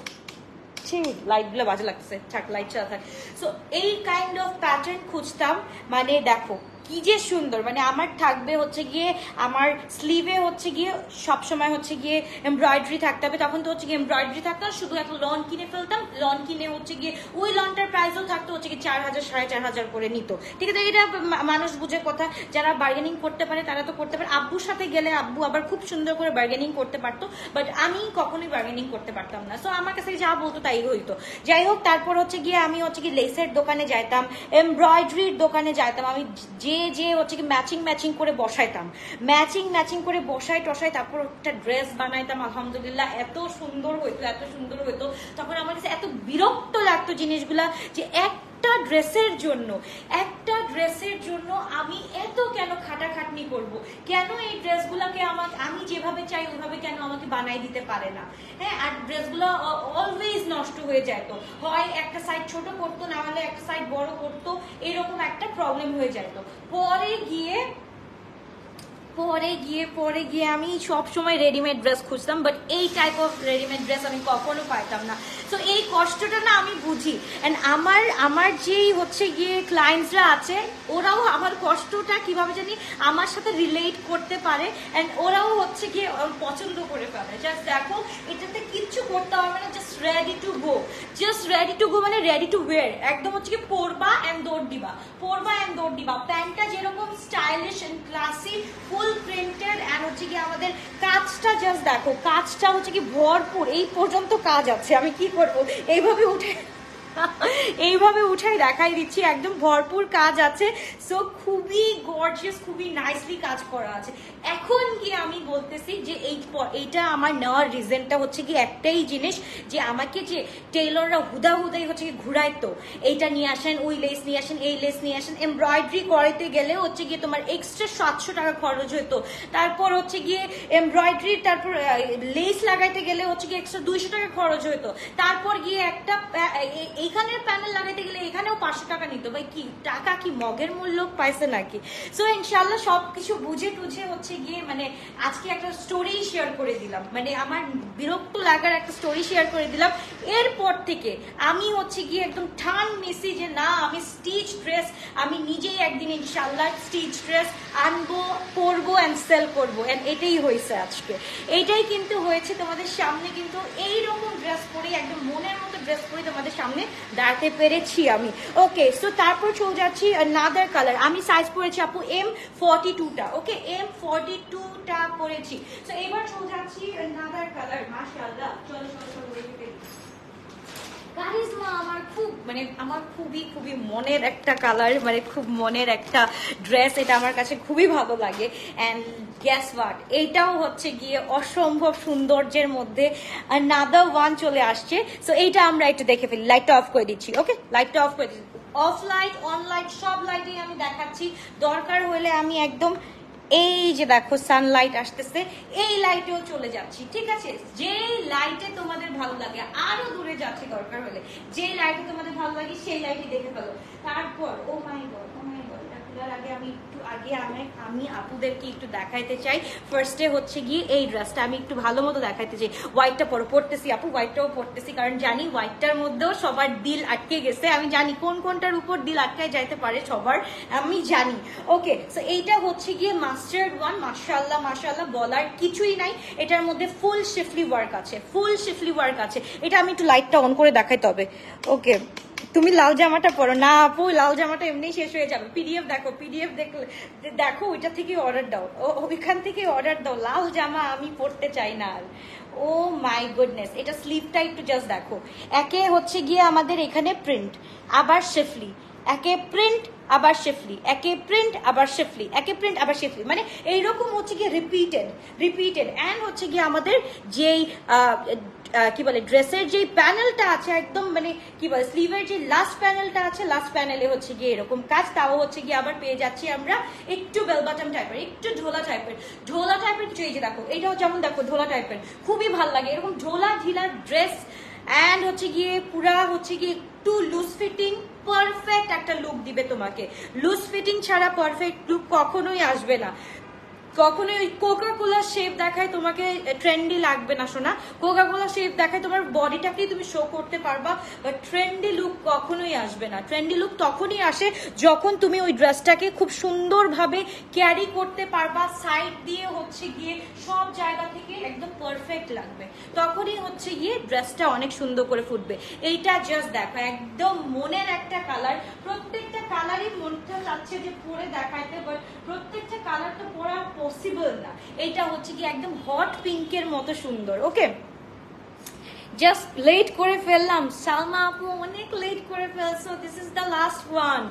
লাইট গুলো বাজে লাগছে, থাক লাইট চালা থাক। সো এই কাইন্ড অফ প্যাটার্ন খুঁজতাম, মানে দেখো কি যে সুন্দর, মানে আমার থাকবে হচ্ছে গিয়ে আমার স্লিভে হচ্ছে গিয়ে সবসময় হচ্ছে গিয়ে এমব্রয়ডারি থাকতে হবে। তখন তো হচ্ছে গিয়ে এমব্রয়ডারি থাকতো, শুধু একটা লন কিনে ফেলতাম, লন কিনে হচ্ছে গিয়ে ওই লনটার প্রাইসও থাকতো হচ্ছে গিয়ে 4000 4500 করে নিত, ঠিক আছে। এটা মানুষ বুঝে কথা, যারা বার্গেনিং করতে পারে তারা তো করতে পারে। আব্বুর সাথে গেলে আব্বু আবার খুব সুন্দর করে বার্গেনিং করতে পারতো, বাট আমি কখনোই বার্গেনিং করতে পারতাম না। সো আমার কাছে যা বলতো তাই হইতো। যাই হোক, তারপর হচ্ছে গিয়ে আমি হচ্ছে গিয়ে লেসের দোকানে যাইতাম, এমব্রয়ডারির দোকানে যাইতাম, আমি যে হচ্ছে কি ম্যাচিং করে বসাইতাম, ম্যাচিং করে বসাই টসাই, তারপর একটা ড্রেস বানাইতাম। আলহামদুলিল্লাহ এত সুন্দর হইতো। তখন আমার কাছে এত বিরক্ত লাগতো জিনিসগুলা, যে একটা ড্রেসের জন্য আমি এত কেন খাটাখাটনি করব, কেন এই ড্রেসগুলোকে আমি যেভাবে চাই ওইভাবে কেন আমাকে বানাই দিতে পারে না, হ্যাঁ। আর ড্রেসগুলো অলওয়েজ নষ্ট হয়ে যেত, হয় একটা সাইড ছোট করতো, না হলে একটা সাইড বড় করতো, এরকম একটা প্রবলেম হয়ে যেত। পরে গিয়ে আমি সব সময় রেডিমেড ড্রেস খুঁজতাম, বাট এই টাইপ অফ রেডিমেড ড্রেস আমি কখনো পাইতাম না। সো এই কষ্টটা না আমি বুঝি, এন্ড আমার যেই হচ্ছে গিয়ে ক্লায়েন্টসরা আছে, ওরাও আমার কষ্টটা কিভাবে জানি আমার সাথে রিলেট করতে পারে, এন্ড ওরাও হচ্ছে গিয়ে পছন্দ করে ফেলে। জাস্ট দেখো, এটাতে কিচ্ছু করতে হবে না, just ready to go, just ready to go মানে রেডি টু ওয়্যার, একদম হচ্ছে কি পরবা এন্ড দৌড় দিবা, পরবা এন্ড দৌড় দিবা। প্যান্টটা যেরকম stylish and classy, full printed and হচ্ছে কি আমাদের কাজটা জাস্ট দেখো, কাজটা হচ্ছে কি ভরপুর, এই পর্যন্ত কাজ আছে, আমি কি করব এইভাবে উঠে এইভাবে উঠাই দেখাই দিচ্ছি, একদম ভরপুর কাজ আছে। সো খুবই গর্জিয়াস, খুবই নাইসলি কাজ করা আছে। এখন গিয়ে আমি বলতেছি যে এইটা আমার নেওয়ার রিজনটা হচ্ছে কি একটাই জিনিস, যে আমাকে যে টেইলররা হুদাই হচ্ছে কি ঘুরাইতো, এইটা নিয়ে আসেন, ওই লেস নিয়ে আসেন, এই লেস নিয়ে আসেন, এমব্রয়ডারি করাইতে গেলে হচ্ছে গিয়ে তোমার এক্সট্রা 700 টাকা খরচ হতো, তারপর হচ্ছে গিয়ে এমব্রয়ডারি, তারপর লেস লাগাইতে গেলে হচ্ছে গিয়ে এক্সট্রা 200 টাকা খরচ হতো, তারপর গিয়ে একটা এইখানের প্যানেল লাগাইতে গেলে এখানেও 500 টাকা নিত। ভাই কি টাকা কি মগের মূল্য পাইছে নাকি? সো ইনশাল্লাহ সবকিছু বুঝে টুঝে হচ্ছে গিয়ে মানে আজকে একটা স্টোরি শেয়ার করে দিলাম, মানে আমার বিরক্ত লাগার একটা স্টোরি শেয়ার করে দিলাম। এরপর থেকে আমি হচ্ছে গিয়ে একদম ঠান নিছি যে না, আমি স্টিচ ড্রেস আমি নিজেই একদিন ইনশাল্লাহ স্টিচ ড্রেস আনবো, পরবো অ্যান্ড সেল করবো। অ্যান্ড এটাই হয়েছে আজকে, এইটাই কিন্তু হয়েছে। তোমাদের সামনে কিন্তু এইরকম ড্রেস পরে, একদম মনের মতো ড্রেস পরে তোমাদের সামনে দাঁড়াতে পেরেছি আমি। ওকে, সো তারপর চলে যাচ্ছি নাদার কালার। আমি সাইজ পরেছি আপু M42টা, ওকে M42টা পরেছি। সো এবার চলে যাচ্ছি নাদার কালার। মাশাআল্লাহ, চলো কারিজমা আমার খুব মানে আমার খুবই খুবই মনের একটা কালার, মানে খুব মনের একটা ড্রেস, এটা আমার কাছে খুবই ভালো লাগে। অ্যান্ড গ্যাস ওয়াট, এইটাও হচ্ছে গিয়ে অসম্ভব সৌন্দর্যের মধ্যে নাদার ওয়ান চলে আসছে। সো এইটা আমরা একটু দেখে ফেলি, লাইটটা অফ করে দিচ্ছি। ওকে, লাইটটা অফ করে দিচ্ছি, অফ লাইট অন লাইট সব লাইটেই আমি দেখাচ্ছি, দরকার হলে আমি একদম এই যে দেখো সানলাইট আসতেছে, এই লাইটেও চলে যাচ্ছি, ঠিক আছে? যে লাইটে তোমাদের ভালো লাগে, আরো দূরে যাচ্ছে দরকার হলে, যে লাইটে তোমাদের ভালো লাগে সেই লাইটে দেখে ফেলো। তারপর ও মাই গড, আগে আমি একটু আমি আপুদেরকে একটু দেখাইতে চাই। ফার্স্টে হচ্ছে গিয়ে এই ড্রেসটা আমি একটু ভালো মতো দেখাইতে চাই। হোয়াইটটা পরতেছি আপু, হোয়াইটটাও পরতেছি, কারণ জানি হোয়াইটটার মধ্যেও সবার দিল আটকে গেছে। আমি জানি কোনটার উপর দিল আটকায় যাইতে পারে সবার, আমি জানি। ওকে, সো এইটা হচ্ছে গিয়ে মাস্টার্ড ওয়ান। মাশাআল্লাহ মাশাআল্লাহ, বলার কিছুই নাই। এটার মধ্যে ফুল শিফলি ওয়ার্ক আছে, ফুল শিফলি ওয়ার্ক আছে। এটা আমি একটু লাইটটা অন করে দেখাইতে হবে। ওকে, তুমি লাল জামাটা পরো না আপু, লাল জামাটা এমনি শেষ হয়ে যাবে। পিডিএফ দেখো, পিডিএফ দেখো, ওইটা থেকে অর্ডার দাও, ওইখান থেকে অর্ডার দাও। লাল জামা আমি পরতে চাই না আর। ও মাই গুডনেস, এটা স্লিভটা একটু জাস্ট দেখো। একে হচ্ছে গিয়ে আমাদের এখানে প্রিন্ট, আবার শিফলি, একে প্রিন্ট আবার শিফলি, একে প্রিন্ট আবার শিফলি, একে প্রিন্ট আবার শিফলি, মানে এইরকম হচ্ছে গিয়ে রিপিটেড। অ্যান্ড হচ্ছে গিয়ে আমাদের যেই কি বলে ড্রেসের যে প্যানেলটা আছে, একদম মানে কি বলে স্লিভের যে লাস্ট প্যানেলটা আছে, লাস্ট প্যানেলে হচ্ছে গিয়ে এরকম কাজ। তাও হচ্ছে গিয়ে আবার পেয়ে যাচ্ছি আমরা একটু বেল বটম টাইপের, একটু ঢোলা টাইপের কিছু। এই যে দেখো, এইটাও যেমন দেখো ঢোলা টাইপের, খুবই ভালো লাগে এরকম ঢোলা ঢিলা ড্রেস। অ্যান্ড হচ্ছে গিয়ে পুরা হচ্ছে গিয়ে একটু লুজ ফিটিং, পারফেক্ট একটা লুক দিবে তোমাকে। লুজ ফিটিং ছাড়া পারফেক্ট লুক কখনোই আসবে না। কখনোই ওই কোকা কোলা শেপ দেখায় তোমাকে ট্রেন্ডি লাগবে না সোনা। কোকা কোলা শেপ দেখায় তোমার বডিটাকেই তুমি শো করতে পারবা, বাট ট্রেন্ডি লুক কখনোই আসবে না। ট্রেন্ডি লুক তখনই আসে যখন তুমি ওই ড্রেসটাকে খুব সুন্দরভাবে ক্যারি করতে পারবা, সাইড দিয়ে হচ্ছে গিয়ে সব জায়গা থেকে একদম পারফেক্ট লাগবে, তখনই হচ্ছে গিয়ে ড্রেসটা অনেক সুন্দর করে ফুটবে। এইটা জাস্ট দেখো, একদম মনের একটা কালার। প্রত্যেকটা কালারই মনটা চাচ্ছে যে পরে দেখাইতে, বাট প্রত্যেকটা কালার তো পরা পসিবল না। এটা হচ্ছে কি একদম হট পিঙ্কের মতো সুন্দর। ওকে, জাস্ট লেট করে ফেললাম, সালমা আপু অনেক লেট করে ফেলছো, this is the last one.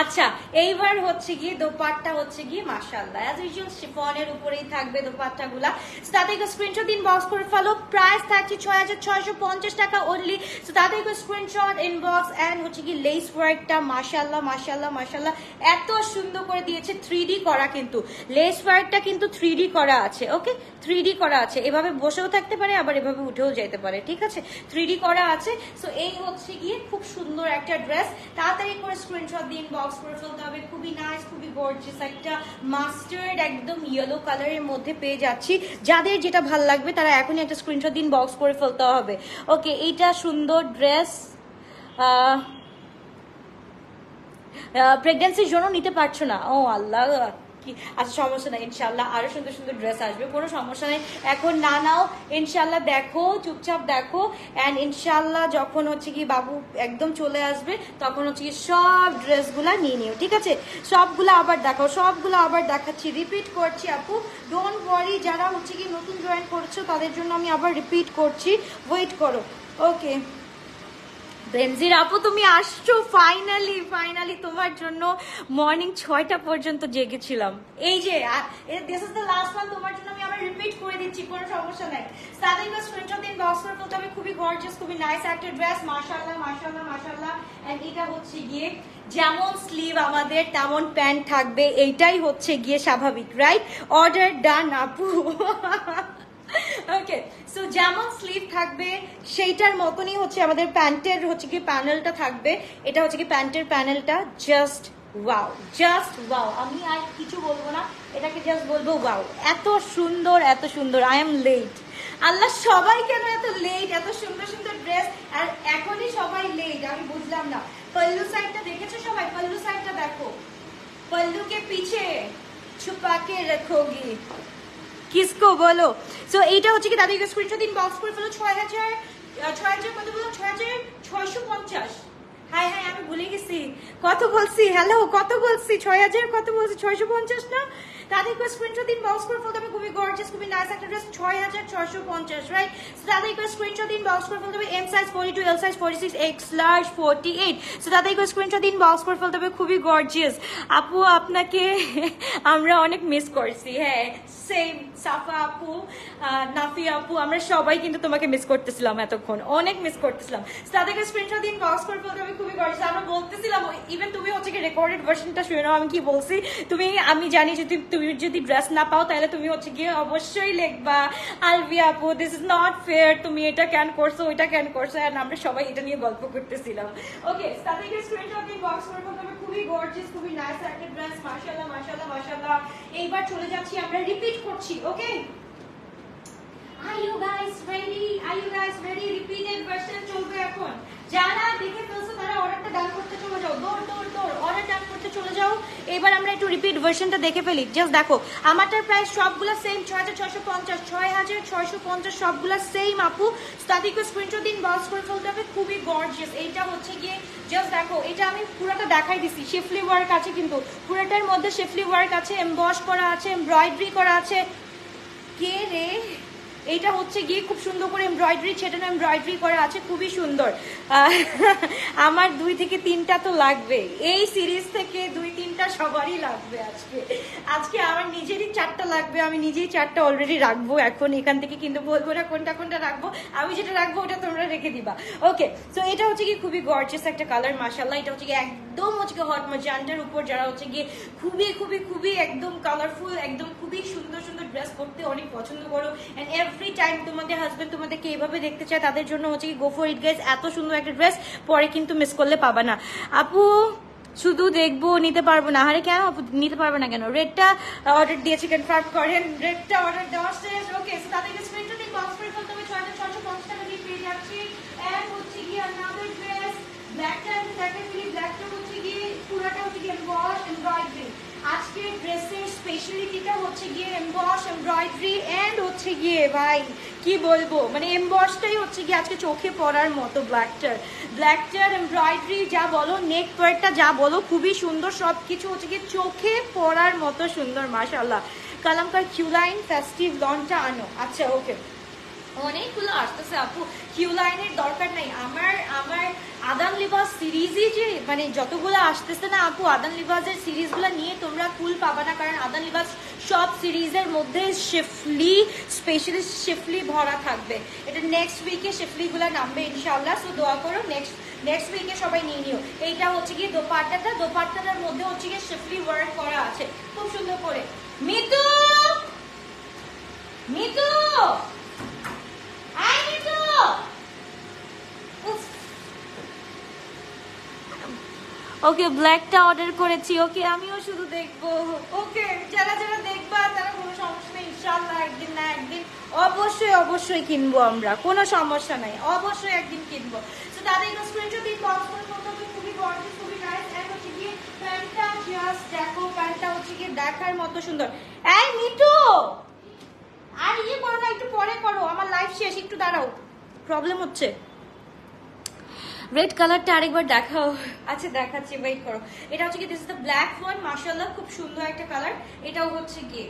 আচ্ছা, এইবার হচ্ছে গিয়ে দোপাট্টা হচ্ছে গিয়ে মাশাআল্লাহ অ্যাজ ইউজুয়াল শিফনের উপরেই থাকবে দোপাট্টাগুলা। তাদেরকে স্ক্রিনশট ইনবক্স করে ফেলো। প্রাইস থাকছে 6650 টাকা অনলি। সো তাদেরকে স্ক্রিনশট ইনবক্স। এন্ড হচ্ছে কি লেস ওয়ার্কটা মাশাআল্লাহ মাশাআল্লাহ মাশাআল্লাহ এত সুন্দর করে দিয়েছে, 3D করা, কিন্তু লেস ওয়ার্কটা কিন্তু 3D করা আছে। ওকে, 3D করা আছে, এভাবে বসেও থাকতে পারে, আবার এভাবে উঠেও যেতে পারে, ঠিক আছে? 3D করা আছে। সো এই হচ্ছে গিয়ে খুব সুন্দর একটা ড্রেস। তাড়াতাড়ি করে স্ক্রিনশট দিয়ে ইনবক্স করে ফেলতে হবে। খুবই নাইস, খুবই গর্জিয়াস একটা মাস্টার্ড একদম ইয়েলো কালারের মধ্যে পেয়ে যাচ্ছি। যাদের যেটা ভালো লাগবে তারা এখনই একটা স্ক্রিনশট দিয়ে ইনবক্স করে ফেলতে হবে। ওকে, এইটা সুন্দর ড্রেস, প্রেগন্যান্সির জন্য নিতে পারছো না? ও আল্লাহ, কি আচ্ছা সমস্যা নাই, ইনশাল্লাহ আরো সুন্দর সুন্দর ড্রেস আসবে, কোনো সমস্যা নেই। এখন না নাও, ইনশাল্লাহ দেখো, চুপচাপ দেখো, অ্যান্ড ইনশাল্লাহ যখন হচ্ছে কি বাবু একদম চলে আসবে তখন হচ্ছে কি সব ড্রেসগুলা নিয়ে নিও, ঠিক আছে? সবগুলো আবার দেখো, সবগুলো আবার দেখাচ্ছি, রিপিট করছি আপু, ডোন্ট ওয়ারি। যারা হচ্ছে কি নতুন জয়েন করছো তাদের জন্য আমি আবার রিপিট করছি, ওয়েট করো। ওকে বেনজির আপু তুমি আসছো ফাইনালি, ফাইনালি তোমার জন্য মর্নিং 6টা পর্যন্ত জেগেছিলাম। এই যে this is the last one, তোমার জন্য আমি আবার রিপিট করে দিচ্ছি, কোনো সমস্যা নাই। সাথে একটা স্ক্রিনশট দিন, বক্স করে ফেলতে হবে, খুবই গর্জিয়াস, খুবই নাইস একটা ড্রেস, মাশাআল্লাহ মাশাআল্লাহ মাশাআল্লাহ। এন্ড এটা হচ্ছে গিয়ে যেমন স্লিভ আমাদের তেমন প্যান্ট থাকবে, এইটাই হচ্ছে গিয়ে স্বাভাবিক, রাইট? অর্ডার ডান আপু। ওকে, সো যেমন স্লিভ থাকবে সেইটার মতনই হচ্ছে আমাদের প্যান্টের হচ্ছে কি প্যানেলটা থাকবে। এটা হচ্ছে কি প্যান্টের প্যানেলটা, জাস্ট ওয়াও, জাস্ট ওয়াও। আমি আর কিছু বলবো না, এটাকে জাস্ট বলবো ওয়াও, এত সুন্দর এত সুন্দর। আই এম লেট, আল্লাহ সবাই কেন এত লেট? এত সুন্দর সুন্দর ড্রেস আর এখনই সবাই লেট, আমি বুঝলাম না। পল্লু সাইডটা দেখেছো সবাই? পল্লু সাইডটা দেখো, পল্লুকে পিছে ছুপা কে রখোগি কিসকো বলো। সো এইটা হচ্ছে কি দাদিকে স্ক্রিনশট দিন, বক্স করে ফেলো। 6000 কত বলো? 6650। হাই হাই আমি ভুলে গেছি কত বলছি, হ্যালো কত বলছি? 6000 কত বলছি? 650 না? তাদেরকে স্ক্রিনশট দিন, বক্স করে ফেলতে হবে, খুবই গর্জিয়াস খুবই নাইস একটা ড্রেস, 6650, রাইট? সো তাদেরকে স্ক্রিনশট দিন, বক্স করে ফেলতে হবে, M size 42, L size 46, X large 48। So তাদেরকে স্ক্রিনশট দিন, বক্স করে ফেলতে হবে, খুবই গর্জিয়াস। আপু আপনাকে আমরা অনেক মিস করছি, হ্যাঁ সেম। সাফা আপু, নাফি আপু, আমরা সবাই কিন্তু তোমাকে মিস করতেছিলাম, এতক্ষণ অনেক মিস করতেছিলাম। তাদেরকে স্ক্রিনশট দিন, বক্স করে ফেলতে হবে, খুবই গর্জিয়াস। আমরা বলতেছিলাম, ইভেন তুমি হচ্ছে কি রেকর্ডেড ভার্সনটা শুনে নাও আমি কি বলছি। আমি জানি যদি তুমি যদি ড্রেস না পাও তাহলে তুমি হচ্ছে গিয়ে অবশ্যই লিখবা, আলভিয়া আপু দিস ইজ নট ফেয়ার, তুমি এটা কেন করছো ওইটা কেন করছো, আর আমরা সবাই এটা নিয়ে গল্প করতেছিলাম। ওকে, তাদেরকে স্ক্রিনশট দিন, বক্স করে ফেলতে হবে, খুবই গর্জিয়াস খুবই নাইস একটা ড্রেস, মাশাআল্লাহ মাশাআল্লাহ মাশাআল্লাহ। এইবার চলে যাচ্ছি আমরা, রিপিট করছি। ওকে, Are you guys ready? Are you guys ready? Repeated version চলবে এখন। যারা দেখে ফেলছো তারা অর্ডারটা ডান করতে চলে যাও, দৌড় দৌড় দৌড় অর্ডার ডান করতে চলে যাও। এবার আমরা একটু রিপিট ভার্সনটা দেখে ফেলি, জাস্ট দেখো। আমারটার প্রাইস সবগুলা সেম, 6650, 6650 সবগুলা সেম আপু। তাদেরকে স্ক্রিনশট দিন, বক্স করে ফেলতে হবে, খুবই গর্জিয়াস। এইটা হচ্ছে গিয়ে জাস্ট দেখো, এটা আমি পুরোটা দেখাই দিছি, শিফলি ওয়ার্ক আছে কিন্তু পুরোটার মধ্যে, শিফলি ওয়ার্ক আছে, এমবস করা আছে, এমব্রয়ডারি করা আছে। কে রে? এইটা হচ্ছে গিয়ে খুব সুন্দর করে এমব্রয়ডারি ছেটানো এমব্রয়ডারি করা আছে, খুবই সুন্দর। আমার 2 থেকে 3টা তো লাগবে, এই সিরিজ থেকে 2-3টা সবারই লাগবে। আজকে আমার নিজেরই 4টা লাগবে, আমি নিজেই 4টা অলরেডি রাখবো এখন এখান থেকে, কিন্তু বলবো না কোনটা কোনটা রাখবো। আমি যেটা রাখবো ওটা তোমরা রেখে দিবা। ওকে, সো এটা হচ্ছে কি খুবই গর্জিয়াস একটা কালার, মাশাআল্লাহ। এটা হচ্ছে কি একদম হচ্ছে কি হট ম্যাজেন্টার উপর, যারা হচ্ছে গিয়ে খুবই খুবই খুবই একদম কালারফুল, একদম খুবই সুন্দর সুন্দর ড্রেস পরতে অনেক পছন্দ করো, এন্ড এভরি টাইম তোমাদের হাজবেন্ড তোমাদেরকে এইভাবে দেখতে চায়, তাদের জন্য হচ্ছে কি গো ফর ইট গাইস। এত সুন্দর একটা ড্রেস পরে কিন্তু মিস করলে পাবা না। আপু শুধু দেখবো, নিতে পারবো না। আরে কেন আপু নিতে পারবে না কেন? রেডটা অর্ডার দিয়েছি, কনফার্ম করেন, রেডটা অর্ডার দেওয়া শেষ। ওকে, সো তাদেরকে স্ক্রিনশট দিন, বক্স করে ফেলতে হবে, 6650 টাকা দিয়ে পেয়ে যাচ্ছি। এন্ড হচ্ছে কি আনাদার ড্রেস, ব্ল্যাকটা আমি দেখাই ফেলি, ব্ল্যাকটা হচ্ছে গিয়ে পুরোটা হচ্ছে গিয়ে এমবস এমব্রয়ডারি। আজকে ড্রেসের স্পেশালিটিটা হচ্ছে গিয়ে এমবস এমব্রয়ডারি, এন্ড হচ্ছে গিয়ে ভাই কি বলবো, মানে এমবসটাই হচ্ছে গিয়ে আজকে চোখে পড়ার মতো। ব্ল্যাকটার এমব্রয়ডারি যা বলো, নেক পার্টটা যা বলো, খুবই সুন্দর, সব কিছু হচ্ছে গিয়ে চোখে পড়ার মতো সুন্দর, মাশাআল্লাহ। কালামকার কিউ লাইন ফেস্টিভ লনটা আনো। আচ্ছা ওকে, অনেকগুলো আসতেছে আপু, কিউ লাইনের দরকার নাই। আমার আদান লিবাস সিরিজই যে মানে যতগুলো আসতেছে না আপু, আদান লিবাসের সিরিজগুলো নিয়ে তোমরা কুল পাবা না, কারণ আদান লিবাস সব সিরিজের মধ্যে শিফলি স্পেশালিস্ট শিফলি ভরা থাকবে। এটা নেক্সট উইকে শিফলিগুলো নামবে ইনশাআল্লাহ, সো দোয়া করো নেক্সট উইকে সবাই নিয়ে নিও। এইটা হচ্ছে গিয়ে দোপাট্টাটার মধ্যে হচ্ছে গিয়ে শিফলি ওয়ার্ক করা আছে খুব সুন্দর করে। মিতু মিতু ওকে, ব্ল্যাকটা অর্ডার করেছি। ওকে, আমিও শুধু দেখবো। ওকে, যারা যারা দেখবা তারা কোনো সমস্যা নেই, ইনশাআল্লাহ একদিন না একদিন অবশ্যই কিনবো আমরা, কোনো সমস্যা নাই, অবশ্যই একদিন কিনবো। তো তাদের স্ক্রিনশট দিন, বক্স করে ফটো খুবই গর্জিয়াস খুবই নাইস। এন্ড হচ্ছে গিয়ে প্যান্ট প্যান্টটা জাস্ট দেখো, প্যান্টটা হচ্ছে কি দেখার মতো সুন্দর। এই মিঠু, আর ইয়ে করো না, একটু পরে করো, আমার লাইফ শেষ, একটু দাঁড়াও, প্রবলেম হচ্ছে। রেড কালারটা আরেকবার দেখাও। আচ্ছা দেখাচ্ছি, ওয়েট করো। এটা হচ্ছে কি, this is the black one, মাশাআল্লাহ খুব সুন্দর একটা কালার। এটাও হচ্ছে কি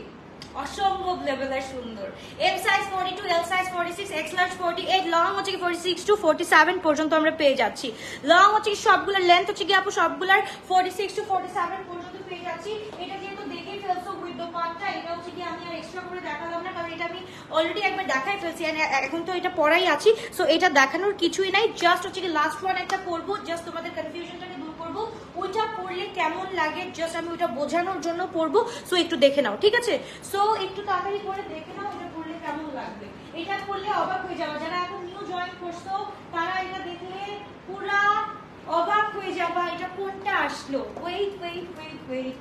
অসম্ভব লেভেলের সুন্দর। M size 42, L size 46, X large 48, long হচ্ছে কি 46 টু 47 পর্যন্ত আমরা পেয়ে যাচ্ছি। লং হচ্ছে কি সবগুলোর লেন্থ হচ্ছে কি আপু সবগুলার 46 টু 47 পর্যন্ত পেয়ে যাচ্ছি। এটা যেহেতু দেখেই ফেলছো উইথ দ্য পার্টটা, এটা হচ্ছে কি আমি আর এক্সট্রা করে দেখালাম না, কারণ এটা আমি অলরেডি একবার দেখাই ফেলছি, এখন তো এটা পরাই আছি। সো এটা দেখানোর কিছুই নাই, জাস্ট হচ্ছে কি লাস্ট ওয়ান একটা করবো, জাস্ট তোমাদের কনফিউশনটাকে দূর করবো। ওইটা পড়লে কেমন লাগে জাস্ট আমি ওইটা বোঝানোর জন্য পড়বো। সো একটু দেখে নাও, ঠিক আছে? সো একটু তাড়াতাড়ি করে দেখে নাও এটা পড়লে কেমন লাগবে। এটা পড়লে অবাক হয়ে যাবে, যারা এখন নিউ জয়েন করছো তারা এটা দেখলে পুরা অবাক হয়ে যাবা, এটা কোনটা আসলো। ওয়েট ওয়েট ওয়েট ওয়েট,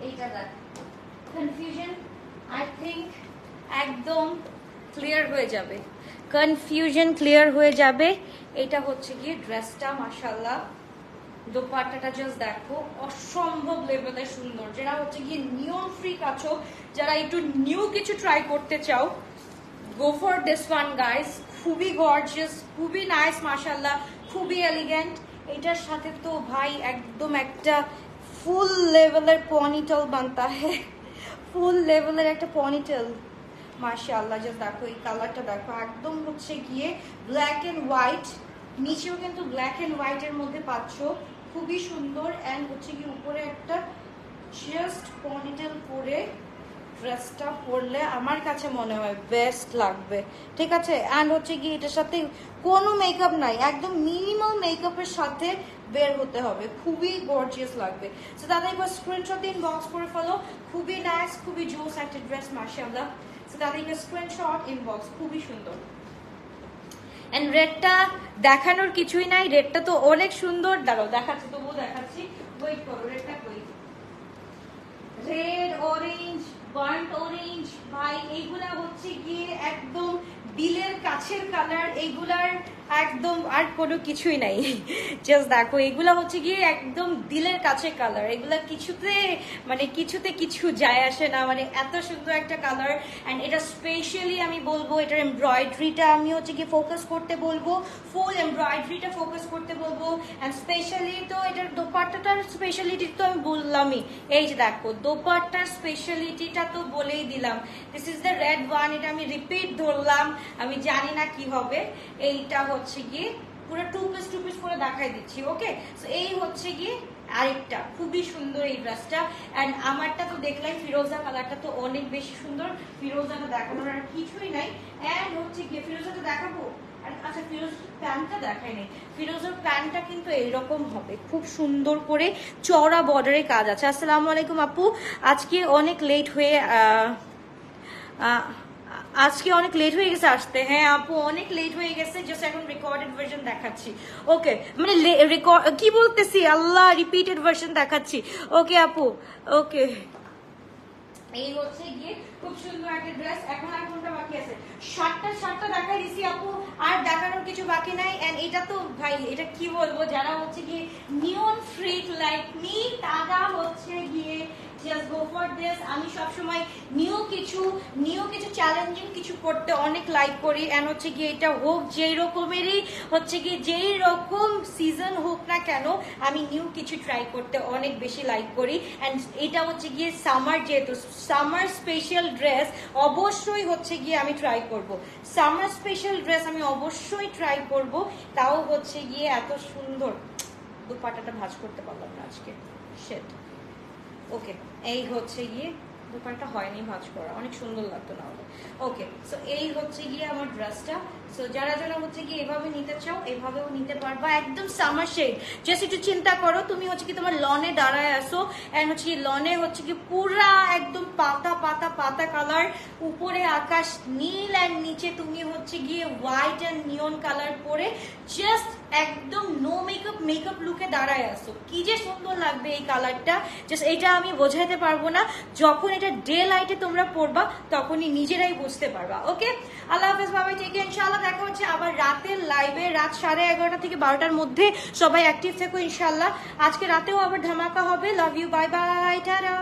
এইটা দেখ, কনফিউশন আই থিঙ্ক একদম ক্লিয়ার হয়ে যাবে, কনফিউশন ক্লিয়ার হয়ে যাবে। এটা হচ্ছে গিয়ে ড্রেসটা, মাশাআল্লাহ দোপাট্টাটা জাস্ট দেখো অসম্ভব লেভেলের সুন্দর। যারা হচ্ছে গিয়ে নিয়ন ফ্রি কাছো, যারা একটু নিউ কিছু ট্রাই করতে চাও, go for this one guys. খুবই গর্জিয়াস, খুবই নাইস, মাশাআল্লাহ খুবই এলিগেন্ট। এটার সাথে তো ভাই একদম একটা ফুল লেভেলের পনিটেল বানতা হ্যাঁ, ফুল লেভেলের একটা পনিটেল, মাশাআল্লাহ। জাস্ট দেখো এই কালারটা দেখো, একদম হচ্ছে গিয়ে ব্ল্যাক এন্ড হোয়াইট, নিচেও কিন্তু ব্ল্যাক এন্ড হোয়াইট এর মধ্যে পাচ্ছ, খুবই সুন্দর। এন্ড হচ্ছে কি উপরে একটা জাস্ট পনিটেল করে ড্রেসটা পরলে আমার কাছে মনে হয় বেস্ট লাগবে, ঠিক আছে? অ্যান্ড হচ্ছে কি এটার সাথে কোনো মেকআপ নাই, একদম মিনিমাল মেকআপের সাথে বের হতে হবে, খুবই গর্জিয়াস লাগবে। সো দাদা এবার স্ক্রিনশট দিন, বক্স করে ফলো, খুবই নাইস, খুবই জোস একটা ড্রেস, মাশাআল্লাহ। সো দাদা এবার স্ক্রিনশট ইনবক্স, খুবই সুন্দর। এন্ড রেডটা দেখানোর কিছুই নাই, রেডটা তো অনেক সুন্দর। দাঁড়াও দেখাচ্ছি, তবুও দেখাচ্ছি, ওয়েট করো। রেডটা কই? রেড, অরেঞ্জ, বার্ন্ট অরেঞ্জ, ভাই এইগুলা হচ্ছে গিয়ে একদম দিলের কাছের কালার, এইগুলার একদম আর কোনো কিছুই নাই। জাস্ট দেখো এগুলা হচ্ছে গিয়ে একদম দিলের কাছে কালার, এগুলা কিছুতে মানে কিছুতে কিছু যায় আসে না, মানে এত সুন্দর একটা কালার। অ্যান্ড এটা স্পেশালি আমি বলবো এটার এমব্রয়ডারিটা আমি হচ্ছে গিয়ে ফোকাস করতে বলবো, ফুল এমব্রয়ডারিটা ফোকাস করতে বলবো। অ্যান্ড স্পেশালি তো এটার দোপাট্টাটার স্পেশালিটি তো আমি বললামই, এই যে দেখো দোপাট্টার স্পেশালিটিটা তো বলেই দিলাম। This is the red one, এটা আমি রিপিট ধরলাম, আমি জানি না কি হবে। এইটা হচ্ছে গিয়ে পুরো টু পিস করে দেখাই দিচ্ছি, ওকে? সো এই হচ্ছে গিয়ে আরেকটা খুবই সুন্দর এই ড্রেসটা। অ্যান্ড আমারটা তো দেখলাম ফিরোজা কালারটা তো অনেক বেশি সুন্দর, ফিরোজাটা দেখানোর আর কিছুই নাই। অ্যান্ড হচ্ছে গিয়ে ফিরোজাটা দেখাবো, আচ্ছা ফিরোজার প্যান্টটা দেখাই নেই। ফিরোজার প্যান্টটা কিন্তু এইরকম হবে, খুব সুন্দর করে চওড়া বর্ডারে কাজ আছে। আসসালামু আলাইকুম আপু, আজকে অনেক লেট হয়ে গেছে আসতে। হ্যাঁ আপু অনেক লেট হয়ে গেছে, জাস্ট এখন রেকর্ডেড ভার্সন দেখাচ্ছি, ওকে? মানে কি বলতেছি আল্লাহ, রিপিটেড ভার্সন দেখাচ্ছি, ওকে আপু, ওকে? এই হচ্ছে গিয়ে খুব সুন্দর একটা ড্রেস। এখন আর কোনটা বাকি আছে? শার্টটা দেখাই দিছি আপু, আর দেখানোর কিছু বাকি নাই। এন্ড এটা তো ভাই এটা কি বলবো, যারা হচ্ছে গিয়ে নিয়ন ফ্রিক লাইক মি তারা হচ্ছে গিয়ে জাস্ট গো ফর দিস। আমি সবসময় নিউ কিছু চ্যালেঞ্জিং কিছু করতে অনেক লাইক করি। অ্যান্ড হচ্ছে গিয়ে এটা হোক যেই রকমেরই হচ্ছে গিয়ে যেই রকম সিজন হোক না কেন, আমি নিউ কিছু ট্রাই করতে অনেক বেশি লাইক করি। অ্যান্ড এটা হচ্ছে গিয়ে সামার, যেহেতু সামার স্পেশাল ড্রেস অবশ্যই হচ্ছে গিয়ে আমি ট্রাই করব। সামার স্পেশাল ড্রেস আমি অবশ্যই ট্রাই করব। তাও হচ্ছে গিয়ে এত সুন্দর দুপাটাটা ভাঁজ করতে পারলাম না আজকে, শেট। ওকে, এই হচ্ছে গিয়ে দুপাটা হয়নি ভাঁজ করা, অনেক সুন্দর লাগতো না হলে। ওকে, সো এই হচ্ছে গিয়ে আমার ড্রেসটা। সো যারা যারা হচ্ছে গিয়ে এভাবে নিতে চাও এভাবেও নিতে পারবা, একদম সামার শেড। জাস্ট একটু চিন্তা করো তুমি হচ্ছে কি তোমার লনে দাঁড়ায় আসো, এন্ড হচ্ছে লনে হচ্ছে কি পুরা একদম পাতা পাতা পাতা কালার, উপরে আকাশ নীল, অ্যান্ড নিচে তুমি হচ্ছে গিয়ে হোয়াইট অ্যান্ড নিয়ন কালার পরে জাস্ট একদম নো মেকআপ লুকে দাঁড়ায় আসো। কি যে সুন্দর লাগবে এই কালারটা, জাস্ট এটা আমি বোঝাতে পারবো না। যখন এটা ডে লাইটে তোমরা পড়বা তখনই নিজেরাই বুঝতে পারবা। ওকে, আল্লাহ হাফেজ, বাবাই, টেক কেয়ার। ইনশাআল্লাহ দেখা হচ্ছে আবার রাতের লাইভে, রাত 11:30 থেকে 12টার মধ্যে। সবাই অ্যাক্টিভ থেকো ইনশাআল্লাহ। আজকে রাতেও আবার ধামাকা হবে। Love you, bye bye, tata.